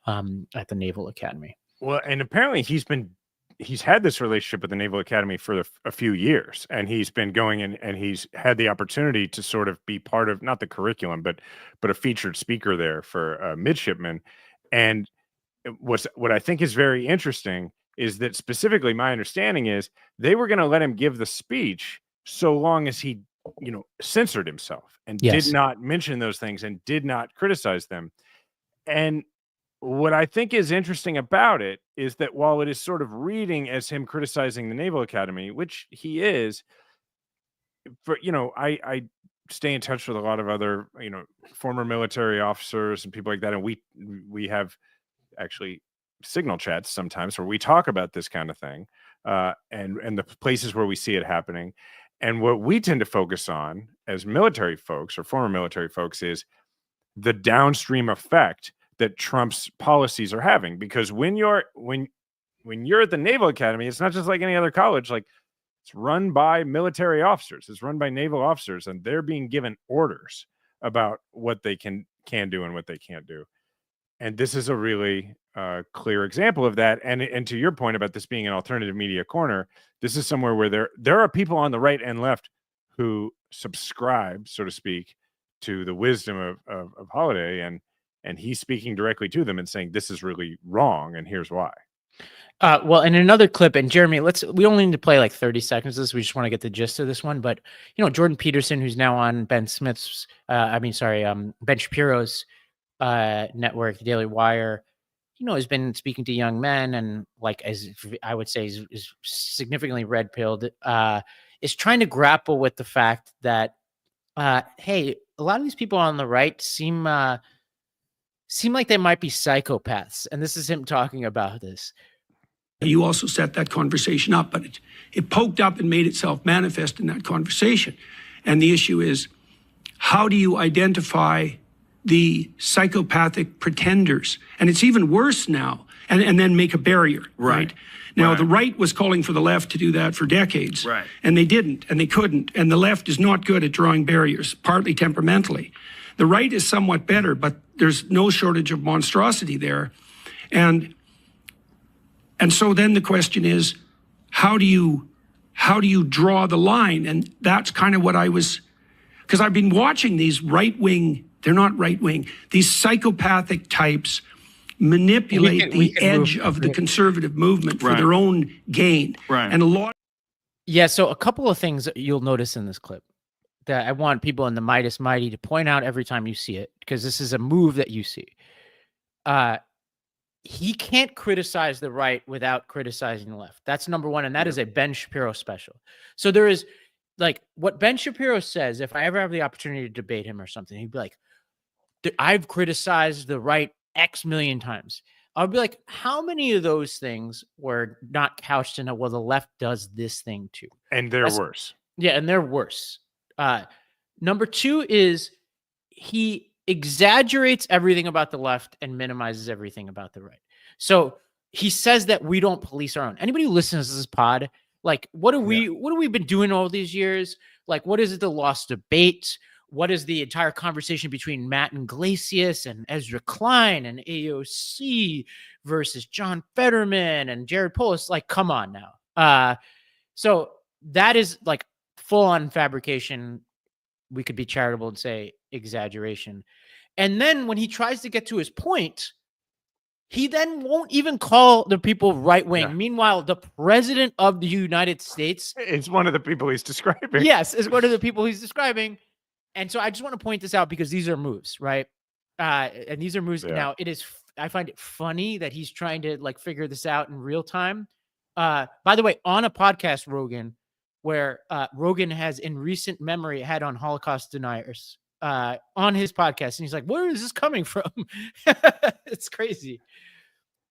at the Naval Academy. Well, and apparently he's been he's had this relationship with the Naval Academy for a few years, and he's been going in, and he's had the opportunity to sort of be part of not the curriculum, but a featured speaker there for midshipmen. And what I think is very interesting is that specifically my understanding is they were going to let him give the speech so long as he, censored himself and did not mention those things and did not criticize them. And what I think is interesting about it is that while it is sort of reading as him criticizing the Naval Academy, which he is, for I stay in touch with a lot of other former military officers and people like that, and we have actually signal chats sometimes where we talk about this kind of thing, and the places where we see it happening. And what we tend to focus on as military folks or former military folks is the downstream effect that Trump's policies are having. Because when you're at the Naval Academy, it's not just like any other college. Like, it's run by military officers, it's run by naval officers, and they're being given orders about what they can do and what they can't do. And this is a really clear example of that. And to your point about this being an alternative media corner, this is somewhere where there are people on the right and left who subscribe, so to speak, to the wisdom of Holiday, and he's speaking directly to them and saying this is really wrong, and here's why. Well, in another clip, and Jeremy, we only need to play like 30 seconds of this. We just want to get the gist of this one. But Jordan Peterson, who's now on Ben Shapiro's network, The Daily Wire, has been speaking to young men, and as I would say is significantly red-pilled, is trying to grapple with the fact that, hey, a lot of these people on the right seem like they might be psychopaths. And this is him talking about this. You also set that conversation up, but it poked up and made itself manifest in that conversation. And the issue is, how do you identify the psychopathic pretenders? And it's even worse now, and then make a barrier, right? Now, the right was calling for the left to do that for decades, and they didn't, and they couldn't. And the left is not good at drawing barriers, partly temperamentally. The right is somewhat better, but there's no shortage of monstrosity there. And so then the question is, how do you draw the line? And that's kind of what because I've been watching these right-wing, they're not right-wing, these psychopathic types manipulate the edge of the conservative movement for their own gain. And a lot. Yeah, so a couple of things that you'll notice in this clip that I want people in the Midas Mighty to point out every time you see it, because this is a move that you see. He can't criticize the right without criticizing the left. That's number one, and that is a Ben Shapiro special. So there is, what Ben Shapiro says, if I ever have the opportunity to debate him or something, he'd be like, I've criticized the right X million times. I'll be like, how many of those things were not couched in the left does this thing too? And they're worse. Yeah, and they're worse. Number two is he exaggerates everything about the left and minimizes everything about the right. So he says that we don't police our own. Anybody who listens to this pod, what have we been doing all these years? What is it, the lost debate? What is the entire conversation between Matt Iglesias and Ezra Klein and AOC versus John Fetterman and Jared Polis? Come on now. So that is full on fabrication. We could be charitable and say exaggeration. And then when he tries to get to his point, he then won't even call the people right wing. Yeah. Meanwhile, the president of the United States is one of the people he's describing. Yes, is one of the people he's describing. And so I just want to point this out because these are moves, right? And these are moves. Yeah. Now, I find it funny that he's trying to figure this out in real time. By the way, on a podcast, Rogan, where Rogan has in recent memory had on Holocaust deniers on his podcast. And he's like, where is this coming from? It's crazy.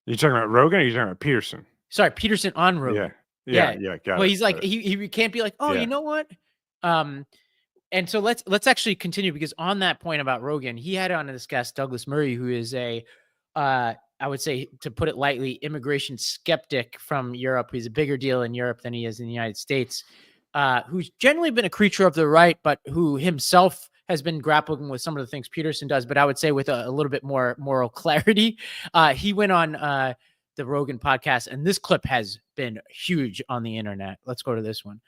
You talking about Rogan or are you talking about Peterson? Sorry, Peterson on Rogan. Yeah. Got well, he's he can't be like, you know what? And so let's actually continue, because on that point about Rogan, he had on this guest, Douglas Murray, who is I would say, to put it lightly, immigration skeptic from Europe. He's a bigger deal in Europe than he is in the United States, who's generally been a creature of the right, but who himself has been grappling with some of the things Peterson does, but I would say with a little bit more moral clarity. He went on the Rogan podcast, and this clip has been huge on the internet. Let's go to this one.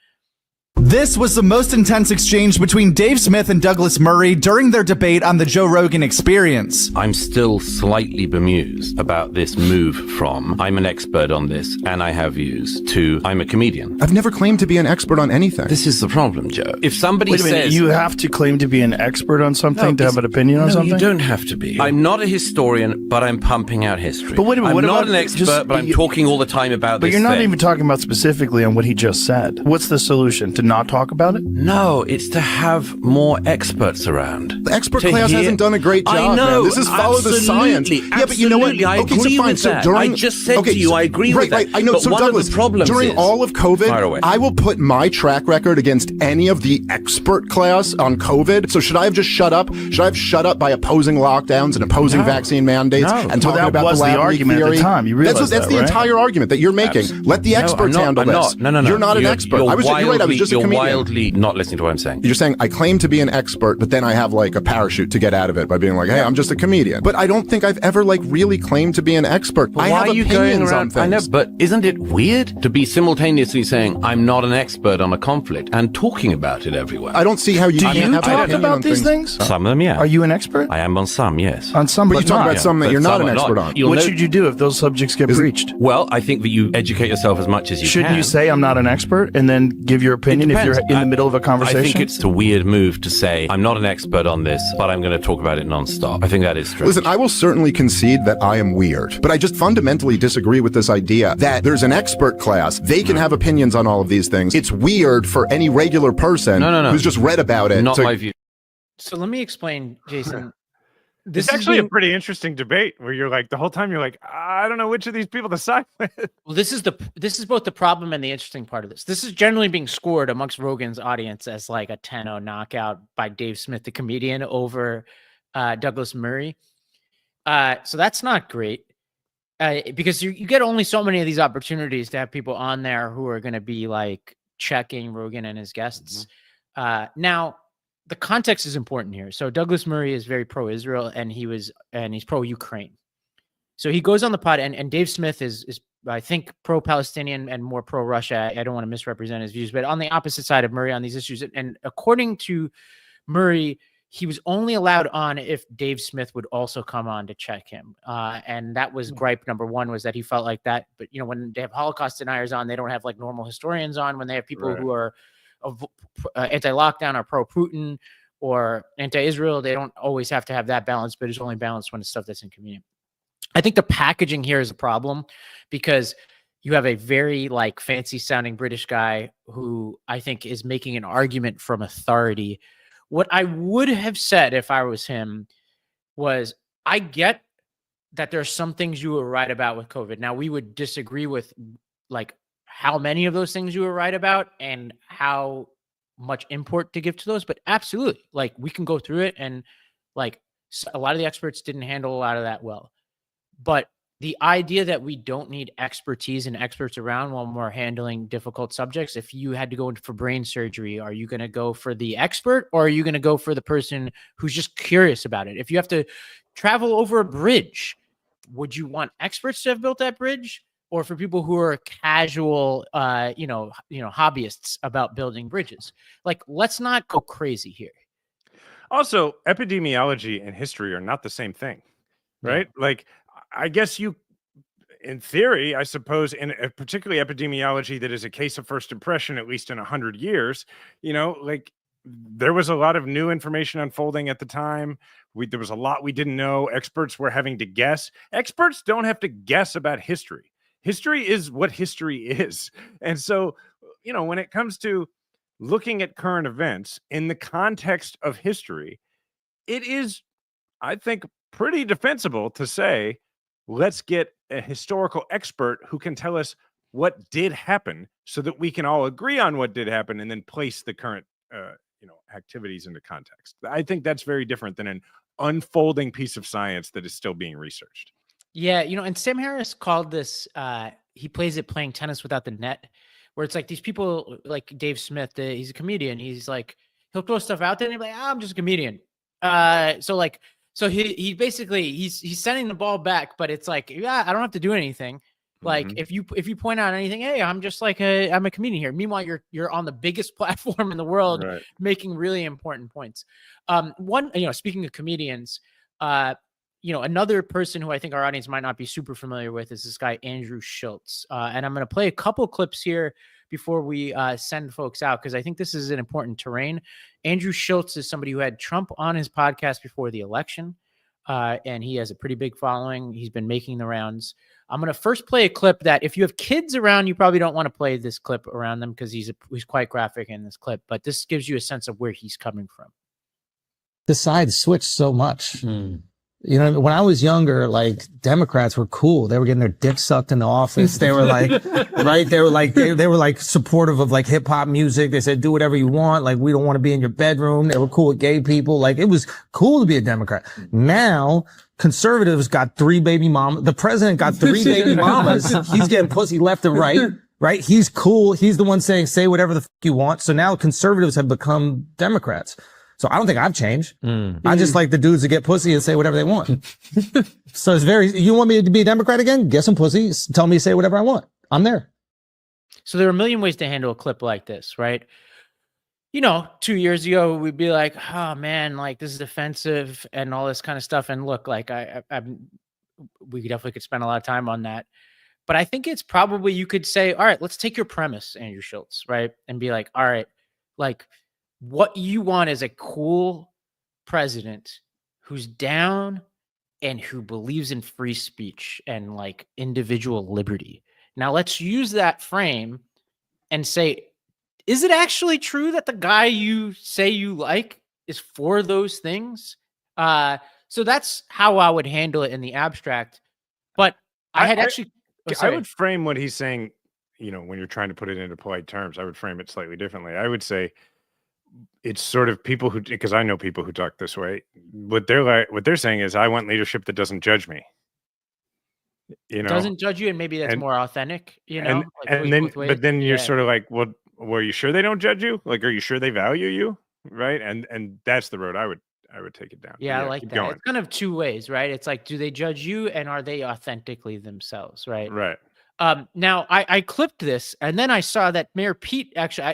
This was the most intense exchange between Dave Smith and Douglas Murray during their debate on the Joe Rogan Experience. I'm still slightly bemused about this move from I'm an expert on this and I have views to I'm a comedian. I've never claimed to be an expert on anything. This is the problem, Joe. If somebody Wait a minute, says you have to claim to be an expert on something to have an opinion on something? you don't have to be. I'm not a historian, but I'm pumping out history. But wait a minute, I'm what not about an expert, but I'm talking all the time about But this you're not thing. even talking about specifically on what he just said. What's the solution? To not talk about it? No, it's to have more experts around. The expert class hasn't done a great job. I know. Man. This is follow the science. Absolutely, Yeah, but you know what? I agree with that. I just said to you, I agree with that. Right, I know. But so one Douglas, of the problems during is, all of Fire away. COVID, I will put my track record against any of the expert class on COVID. So should I have just shut up? Should I have shut up by opposing lockdowns and opposing vaccine mandates and talking that about was the the lab leak argument theory? at the time. You realize that's that, the right? entire argument that you're making. Let the experts handle this. No. You're not an expert. You're right. I was just a comedian. You're wildly not listening to what I'm saying. You're saying I claim to be an expert, but then I have like a parachute to get out of it by being like, hey, I'm just a comedian. But I don't think I've ever like really claimed to be an expert. But I why have are you opinions going on around? things. I know, but isn't it weird to be simultaneously saying I'm not an expert on a conflict and talking about it everywhere? I don't see how you Do can you have an talk opinion about on these things? Some of them, yeah. Are you an expert? I am on some, yes. On some, But but you talk not. about some that But you're not some an are expert on. You'll What know- should you do if those subjects get breached? Well, I think that you educate yourself as much as you Shouldn't can. you say I'm not an expert and then give your opinion if you're depends. in the middle of a conversation? I think it's a weird move to say I'm not an expert on this, but I'm going to talk about it nonstop. I think that is strange. Listen, I will certainly concede that I am weird, but I just fundamentally disagree with this idea that there's an expert class. They can have opinions on all of these things. It's weird for any regular person who's just read about it. Not my view. So let me explain, Jason. This is actually a pretty interesting debate where you're like the whole time you're like, I don't know which of these people to side with. Well, this is both the problem and the interesting part of this. This is generally being scored amongst Rogan's audience as like a 10-0 knockout by Dave Smith, the comedian, over Douglas Murray. So that's not great because you get only so many of these opportunities to have people on there who are going to be like checking Rogan and his guests. Now, the context is important here. So Douglas Murray is very pro-Israel and he's pro-Ukraine. So he goes on the pod and Dave Smith is I think pro-Palestinian and more pro-Russia. I don't want to misrepresent his views, but on the opposite side of Murray on these issues. And according to Murray, he was only allowed on if Dave Smith would also come on to check him. And that was gripe number one, was that he felt like that. But, you know, when they have Holocaust deniers on, they don't have like normal historians on. When they have people who are anti-lockdown or pro-Putin or anti-Israel, they don't always have to have that balance, but it's only balanced when it's stuff that's inconvenient. I think the packaging here is a problem because you have a very like fancy sounding British guy who I think is making an argument from authority. What I would have said if I was him was, I get that there's some things you were right about with COVID. Now we would disagree with like how many of those things you were right about and how much import to give to those, but absolutely, like we can go through it and like a lot of the experts didn't handle a lot of that well. But the idea that we don't need expertise and experts around when we're handling difficult subjects, if you had to go in for brain surgery, are you going to go for the expert or are you going to go for the person who's just curious about it? If you have to travel over a bridge, would you want experts to have built that bridge? Or for people who are casual, hobbyists about building bridges? Like, let's not go crazy here. Also, epidemiology and history are not the same thing, right? Yeah. Like, I guess you, in theory, I suppose, in particularly epidemiology that is a case of first impression, at least in 100 years, you know, like there was a lot of new information unfolding at the time. There was a lot we didn't know. Experts were having to guess. Experts don't have to guess about history. History is what history is. And so, you know, when it comes to looking at current events in the context of history, it is, I think, pretty defensible to say, let's get a historical expert who can tell us what did happen so that we can all agree on what did happen and then place the current, activities into context. I think that's very different than an unfolding piece of science that is still being researched. Yeah, and Sam Harris called this, he plays it playing tennis without the net, where it's like these people like Dave Smith, he's a comedian. He's like, he'll throw stuff out there and he'll be like, I'm just a comedian. So he basically, he's sending the ball back, but it's like, yeah, I don't have to do anything. Like if you point out anything, hey, I'm just like I'm a comedian here. Meanwhile, you're on the biggest platform in the world, making really important points. Speaking of comedians, another person who I think our audience might not be super familiar with is this guy, Andrew Schultz. And I'm going to play a couple clips here before we send folks out, because I think this is an important terrain. Andrew Schultz is somebody who had Trump on his podcast before the election, and he has a pretty big following. He's been making the rounds. I'm going to first play a clip that if you have kids around, you probably don't want to play this clip around them because he's quite graphic in this clip, but this gives you a sense of where he's coming from. The sides switched so much. You know, when I was younger, like Democrats were cool. They were getting their dick sucked in the office. They were like, right? They were like, they were like supportive of like hip hop music. They said, do whatever you want. Like, we don't want to be in your bedroom. They were cool with gay people. Like, it was cool to be a Democrat. Now, conservatives got 3 baby mamas. The president got 3 baby mamas. He's getting pussy left and right. Right? He's cool. He's the one saying, say whatever the fuck you want. So now conservatives have become Democrats. So I don't think I've changed. I just like the dudes that get pussy and say whatever they want. So it's you want me to be a Democrat again? Get some pussy. Tell me to say whatever I want. I'm there. So there are a million ways to handle a clip like this, right? 2 years ago, we'd be like, oh man, like this is offensive and all this kind of stuff. And look, like we definitely could spend a lot of time on that. But I think it's probably, you could say, all right, let's take your premise, Andrew Schultz, right? And be like, all right, like, what you want is a cool president who's down and who believes in free speech and like individual liberty. Now let's use that frame and say, is it actually true that the guy you say you like is for those things? So that's how I would handle it in the abstract. But I would frame what he's saying, when you're trying to put it into polite terms, I would frame it slightly differently. I would say, it's sort of people who, because I know people who talk this way. What they're saying is, I want leadership that doesn't judge me. Doesn't judge you, and maybe that's more authentic. But then you're sort of like, well, are you sure they don't judge you? Like, are you sure they value you? Right? And that's the road I would take it down. Yeah, I like that. Going. It's kind of 2 ways, right? It's like, do they judge you, and are they authentically themselves? Right. Right. Now I clipped this and then I saw that Mayor Pete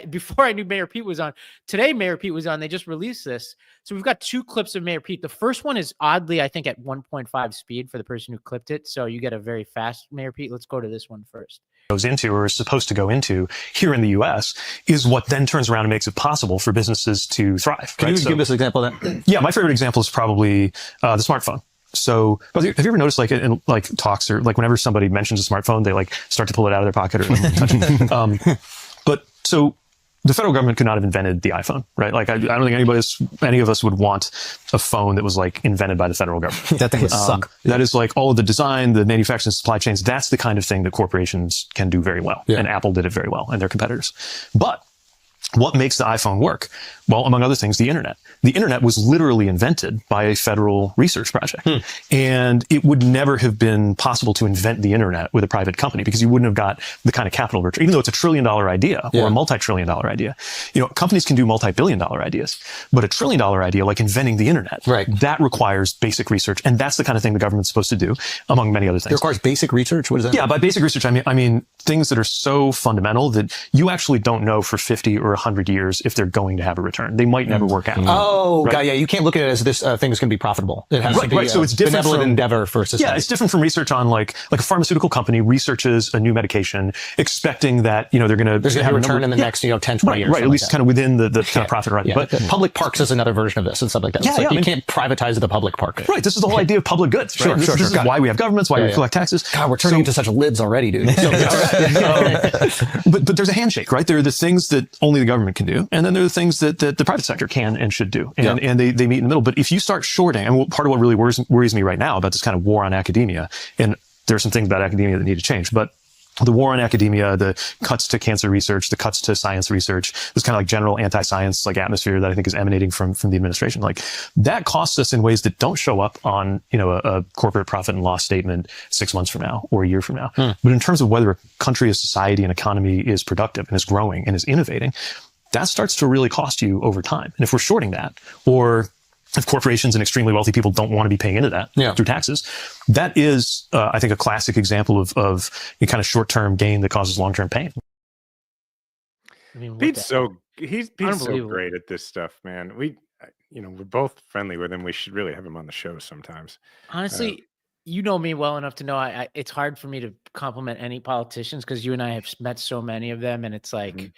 before I knew Mayor Pete was on today, Mayor Pete was on, they just released this. So we've got 2 clips of Mayor Pete. The first one is oddly, I think at 1.5 speed for the person who clipped it. So you get a very fast Mayor Pete. Let's go to this one first. Goes into or is supposed to go into here in the U.S. is what then turns around and makes it possible for businesses to thrive. Can you give us an example of that? Yeah, my favorite example is probably the smartphone. So have you ever noticed, like in like talks or like whenever somebody mentions a smartphone, they like start to pull it out of their pocket or touch it. But so the federal government could not have invented the iPhone, right? Like I don't think any of us would want a phone that was like invented by the federal government. That thing would suck. That is like all of the design, the manufacturing, supply chains. That's the kind of thing that corporations can do very well. Yeah. And Apple did it very well, and their competitors. But what makes the iPhone work? Well, among other things, the internet. The internet was literally invented by a federal research project. And it would never have been possible to invent the internet with a private company because you wouldn't have got the kind of capital return, even though it's $1 trillion idea or a multi-trillion dollar idea. Companies can do multi-billion dollar ideas, but $1 trillion idea, like inventing the internet, that requires basic research. And that's the kind of thing the government's supposed to do, among many other things. It requires basic research? What does that mean? Yeah, by basic research, I mean things that are so fundamental that you actually don't know for 50 or 100 years if they're going to have a return. They might never work out. Oh, right? Yeah. You can't look at it as this thing is going to be profitable. It has to be so it's different benevolent endeavor for society. Yeah, it's different from research on like a pharmaceutical company researches a new medication, expecting that they're going to there's going to be a return in the next 10, 20 years. Right, at least kind of within the kind of profit horizon. Yeah. But public parks is another version of this and stuff like that. You can't privatize the public park. Right. This is the whole idea of public goods. Right? This is why we have governments, why we collect taxes. God, we're turning into such lids already, dude. But there's a handshake, right? There are the things that only the government can do, and then there are the things that the private sector can and should do. And they meet in the middle. But if you start shorting, and part of what really worries me right now about this kind of war on academia, and there are some things about academia that need to change, but the war on academia, the cuts to cancer research, the cuts to science research, this kind of like general anti-science like atmosphere that I think is emanating from the administration, like that costs us in ways that don't show up on, a corporate profit and loss statement 6 months from now or a year from now. But in terms of whether a country, a society, an economy is productive and is growing and is innovating, that starts to really cost you over time. And if we're shorting that, or if corporations and extremely wealthy people don't want to be paying into that through taxes, that is, I think, a classic example of a kind of short-term gain that causes long-term pain. I mean, Pete's so great at this stuff, man. We're both friendly with him. We should really have him on the show sometimes. Honestly, you know me well enough to know it's hard for me to compliment any politicians because you and I have met so many of them, and it's like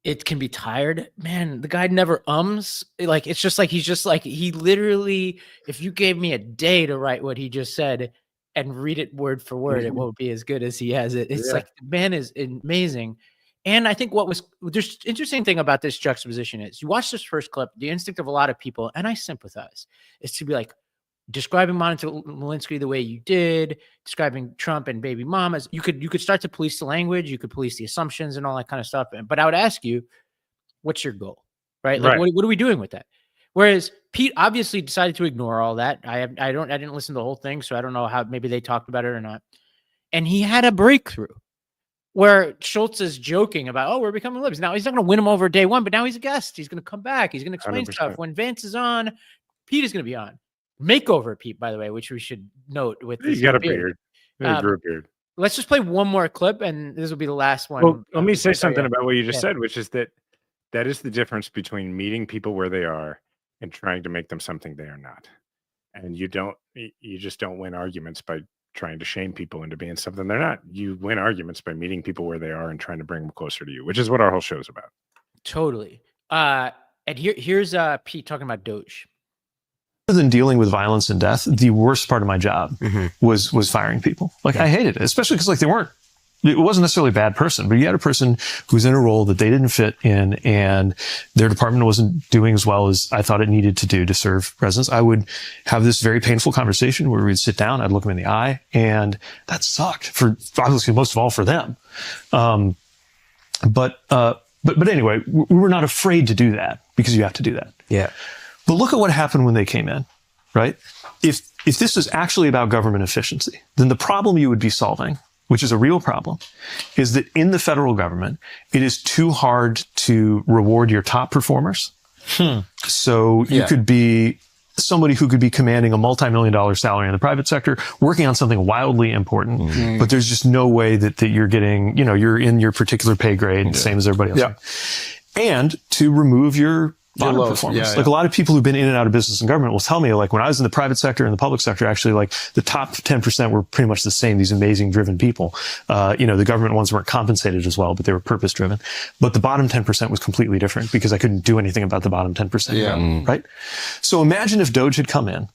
it can be tired. Man, the guy never like it's just like he literally, if you gave me a day to write what he just said and read it word for word, it won't be as good as he has it. It's like the man is amazing. And I think there's interesting thing about this juxtaposition is you watch this first clip, the instinct of a lot of people, and I sympathize, is to be like, describing Monica Lewinsky the way you did, describing Trump and baby mamas, you could start to police the language, you could police the assumptions and all that kind of stuff. But I would ask you, what's your goal, right? Like, what are we doing with that? Whereas Pete obviously decided to ignore all that. I didn't listen to the whole thing, so I don't know how maybe they talked about it or not. And he had a breakthrough where Schultz is joking about, oh, we're becoming libs. Now he's not going to win him over day one, but now he's a guest. He's going to come back. He's going to explain 100%. Stuff. When Vance is on, Pete is going to be on. Makeover Pete, by the way, which we should note with this. He's got a beard. He grew a beard. Let's just play one more clip, and this will be the last one. Well, let me say something about what you just said, which is that is the difference between meeting people where they are and trying to make them something they are not. And you just don't win arguments by trying to shame people into being something they're not. You win arguments by meeting people where they are and trying to bring them closer to you, which is what our whole show is about. Totally. And here's Pete talking about Doge. Other than dealing with violence and death, the worst part of my job was firing people. Like I hated it, especially because it wasn't necessarily a bad person, but you had a person who was in a role that they didn't fit in and their department wasn't doing as well as I thought it needed to do to serve residents. I would have this very painful conversation where we'd sit down, I'd look them in the eye, and that sucked for obviously most of all for them. But anyway, we were not afraid to do that because you have to do that. Yeah. But look at what happened when they came in, right? If this is actually about government efficiency, then the problem you would be solving, which is a real problem, is that in the federal government, it is too hard to reward your top performers. So you could be somebody who could be commanding a multi-million-dollar salary in the private sector, working on something wildly important, but there's just no way that you're getting, you're in your particular pay grade, same as everybody else. And to remove your bottom performers. Like a lot of people who've been in and out of business and government will tell me, like when I was in the private sector and the public sector, actually like the top 10% were pretty much the same, these amazing driven people. The government ones weren't compensated as well, but they were purpose driven. But the bottom 10% was completely different because I couldn't do anything about the bottom 10%. Right? So imagine if Doge had come in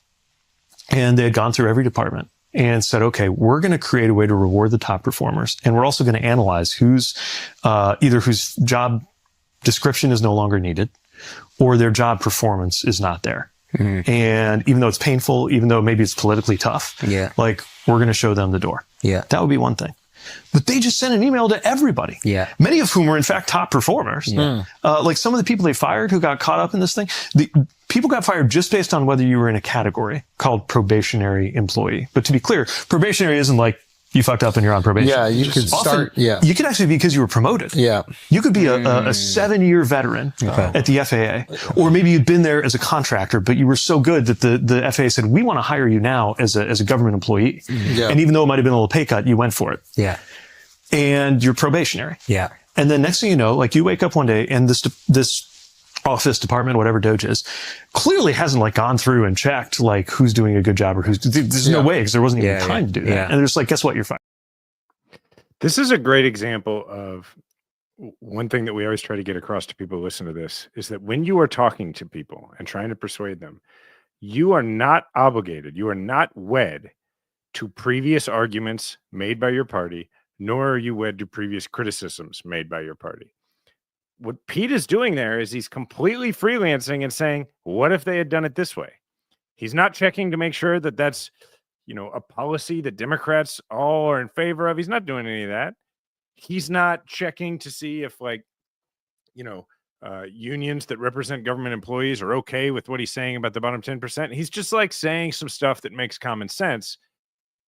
and they had gone through every department and said, okay, we're going to create a way to reward the top performers. And we're also going to analyze either whose job description is no longer needed, or their job performance is not there. And even though it's painful, even though maybe it's politically tough, like we're going to show them the door. That would be one thing. But they just sent an email to everybody. Many of whom were in fact top performers. Like some of the people they fired who got caught up in this thing, the people got fired just based on whether you were in a category called probationary employee. But to be clear, probationary isn't like you fucked up and you're on probation. You could start. You could actually be because you were promoted. You could be a 7-year veteran at the FAA, or maybe you'd been there as a contractor, but you were so good that the FAA said, we want to hire you now as a government employee. And even though it might have been a little pay cut, you went for it. And you're probationary. And then next thing you know, like you wake up one day and this office, department, whatever Doge is, clearly hasn't like gone through and checked like who's doing a good job or there's no way because there wasn't even time to do that. And they're just like, guess what? You're fired. This is a great example of one thing that we always try to get across to people who listen to this is that when you are talking to people and trying to persuade them, you are not obligated. You are not wed to previous arguments made by your party, nor are you wed to previous criticisms made by your party. What Pete is doing there is he's completely freelancing and saying, what if they had done it this way? He's not checking to make sure that that's, a policy that Democrats all are in favor of. He's not doing any of that. He's not checking to see if unions that represent government employees are okay with what he's saying about the bottom 10%. He's just like saying some stuff that makes common sense.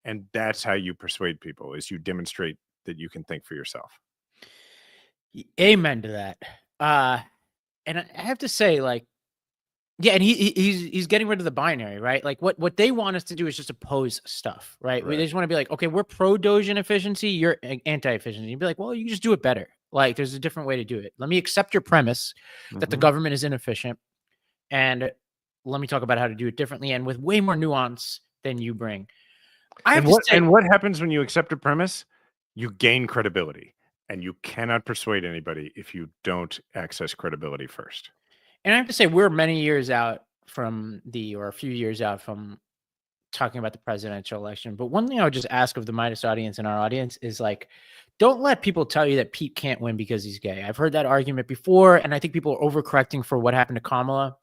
And that's how you persuade people, is you demonstrate that you can think for yourself. Amen to that. And I have to say, like, Yeah, and he's getting rid of the binary, right? Like what they want us to do is just oppose stuff, right? They just want to be like, okay, we're pro Doge inefficiency, you're anti-efficiency. You'd be like, well, you just do it better. Like, there's a different way to do it. Let me accept your premise that the government is inefficient, and let me talk about how to do it differently and with way more nuance than you bring. And what happens when you accept a premise? You gain credibility, and you cannot persuade anybody if you don't access credibility first. And I have to say, we're many years out from or a few years out from talking about the presidential election. But one thing I would just ask of the Midas audience and our audience is like, don't let people tell you that Pete can't win because he's gay. I've heard that argument before, and I think people are overcorrecting for what happened to Kamala.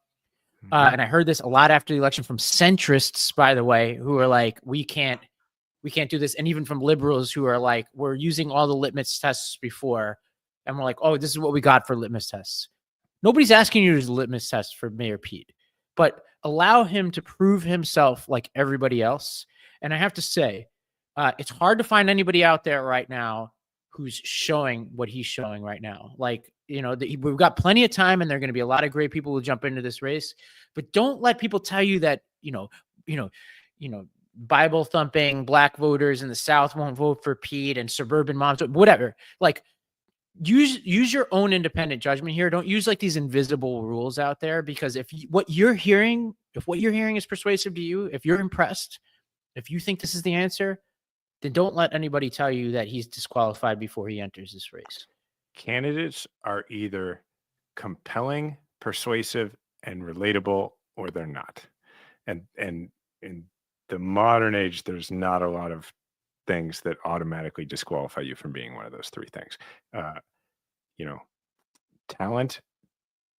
And I heard this a lot after the election from centrists, by the way, who are like, we can't do this. And even from liberals who are like, we're using all the litmus tests before. And we're like, oh, this is what we got for litmus tests. Nobody's asking you to use a litmus test for Mayor Pete, but allow him to prove himself like everybody else. And I have to say, it's hard to find anybody out there right now who's showing what he's showing right now. Like, we've got plenty of time, and there are going to be a lot of great people who jump into this race, but don't let people tell you that, Bible thumping black voters in the South won't vote for Pete and suburban moms, whatever. Like, use your own independent judgment here. Don't use like these invisible rules out there, because if what you're hearing is persuasive to you, if you're impressed, if you think this is the answer, then don't let anybody tell you that he's disqualified before he enters this race. Candidates are either compelling, persuasive, and relatable, or they're not. And in the modern age, there's not a lot of things that automatically disqualify you from being one of those three things. Talent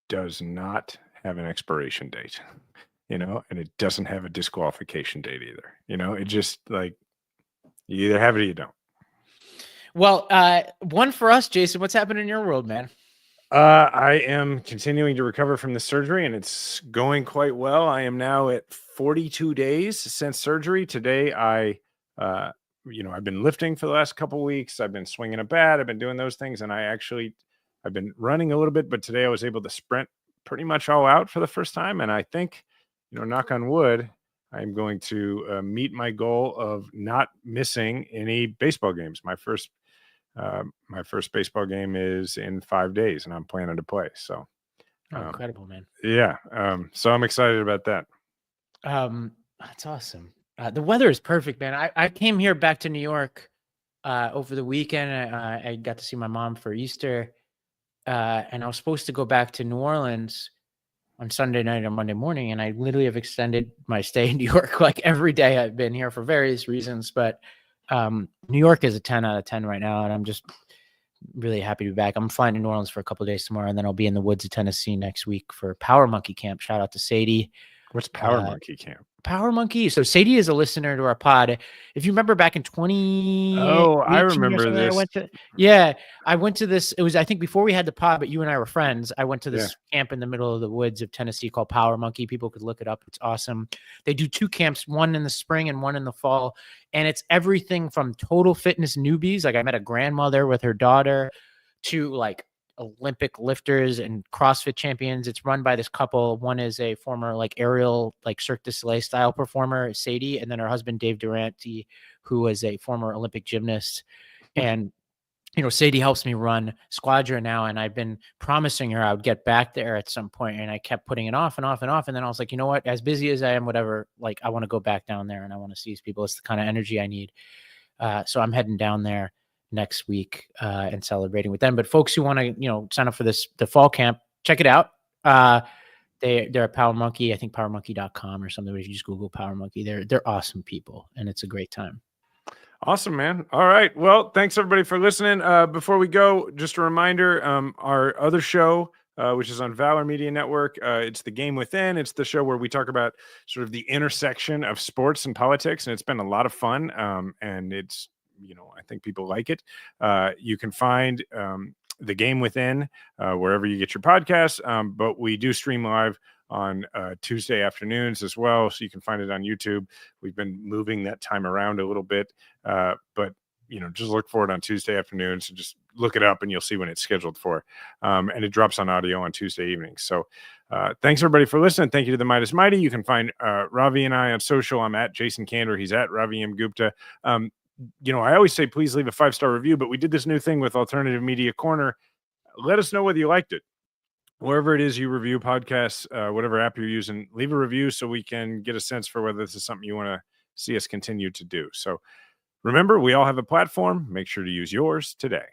does not have an expiration date, and it doesn't have a disqualification date either. It just like, you either have it or you don't. Well, one for us, Jason. What's happening in your world, man? I am continuing to recover from the surgery, and it's going quite well. I am now at 42 days since surgery. Today, I've been lifting for the last couple of weeks. I've been swinging a bat. I've been doing those things, and I've been running a little bit, but today I was able to sprint pretty much all out for the first time. And I think, knock on wood, I'm going to meet my goal of not missing any baseball games. My first baseball game is in 5 days, and I'm planning to play. So, incredible, man. Yeah. So I'm excited about that. That's awesome. The weather is perfect, man. I came here back to New York over the weekend. I got to see my mom for Easter, and I was supposed to go back to New Orleans on Sunday night or Monday morning, and I literally have extended my stay in New York like every day I've been here for various reasons. But New York is a 10 out of 10 right now, and I'm just really happy to be back. I'm flying to New Orleans for a couple of days tomorrow, and then I'll be in the woods of Tennessee next week for Power Monkey Camp. Shout out to Sadie. What's Power Monkey Camp? Power Monkey. So Sadie is a listener to our pod. If you remember back in 20, I remember this. I went to this. It was, I think, before we had the pod, but you and I were friends. I went to this camp in the middle of the woods of Tennessee called Power Monkey. People could look it up. It's awesome. They do 2 camps, one in the spring and one in the fall. And it's everything from total fitness newbies. Like, I met a grandmother with her daughter, to like Olympic lifters and CrossFit champions. It's run by this couple. One is a former like aerial, like Cirque du Soleil style performer, Sadie, and then her husband, Dave Durante, who is a former Olympic gymnast. And, Sadie helps me run Squadra now. And I've been promising her I would get back there at some point, and I kept putting it off and off and off. And then I was like, you know what, as busy as I am, whatever, like, I want to go back down there and I want to see these people. It's the kind of energy I need. So I'm heading down there next week and celebrating with them. But folks who want to, sign up for the fall camp, check it out. They're at Power Monkey, I think powermonkey.com or something. If you just Google Power Monkey, they're awesome people, and it's a great time. Awesome, man. All right. Well, thanks everybody for listening. Before we go, just a reminder, our other show, which is on Valor Media Network. It's The Game Within. It's the show where we talk about sort of the intersection of sports and politics, and it's been a lot of fun. And it's, I think people like it. You can find The Game Within wherever you get your podcasts, but we do stream live on Tuesday afternoons as well, so you can find it on YouTube. We've been moving that time around a little bit, but just look for it on Tuesday afternoons and just look it up and you'll see when it's scheduled for. And it drops on audio on Tuesday evenings. So Thanks everybody for listening. Thank you to the Midas Mighty. You can find Ravi and I on social. I'm at Jason Kander. He's at Ravi M. Gupta. I always say please leave a 5-star review, but we did this new thing with Alternative Media Corner. Let us know whether you liked it. Wherever it is you review podcasts, whatever app you're using, leave a review so we can get a sense for whether this is something you want to see us continue to do. So remember, we all have a platform. Make sure to use yours today.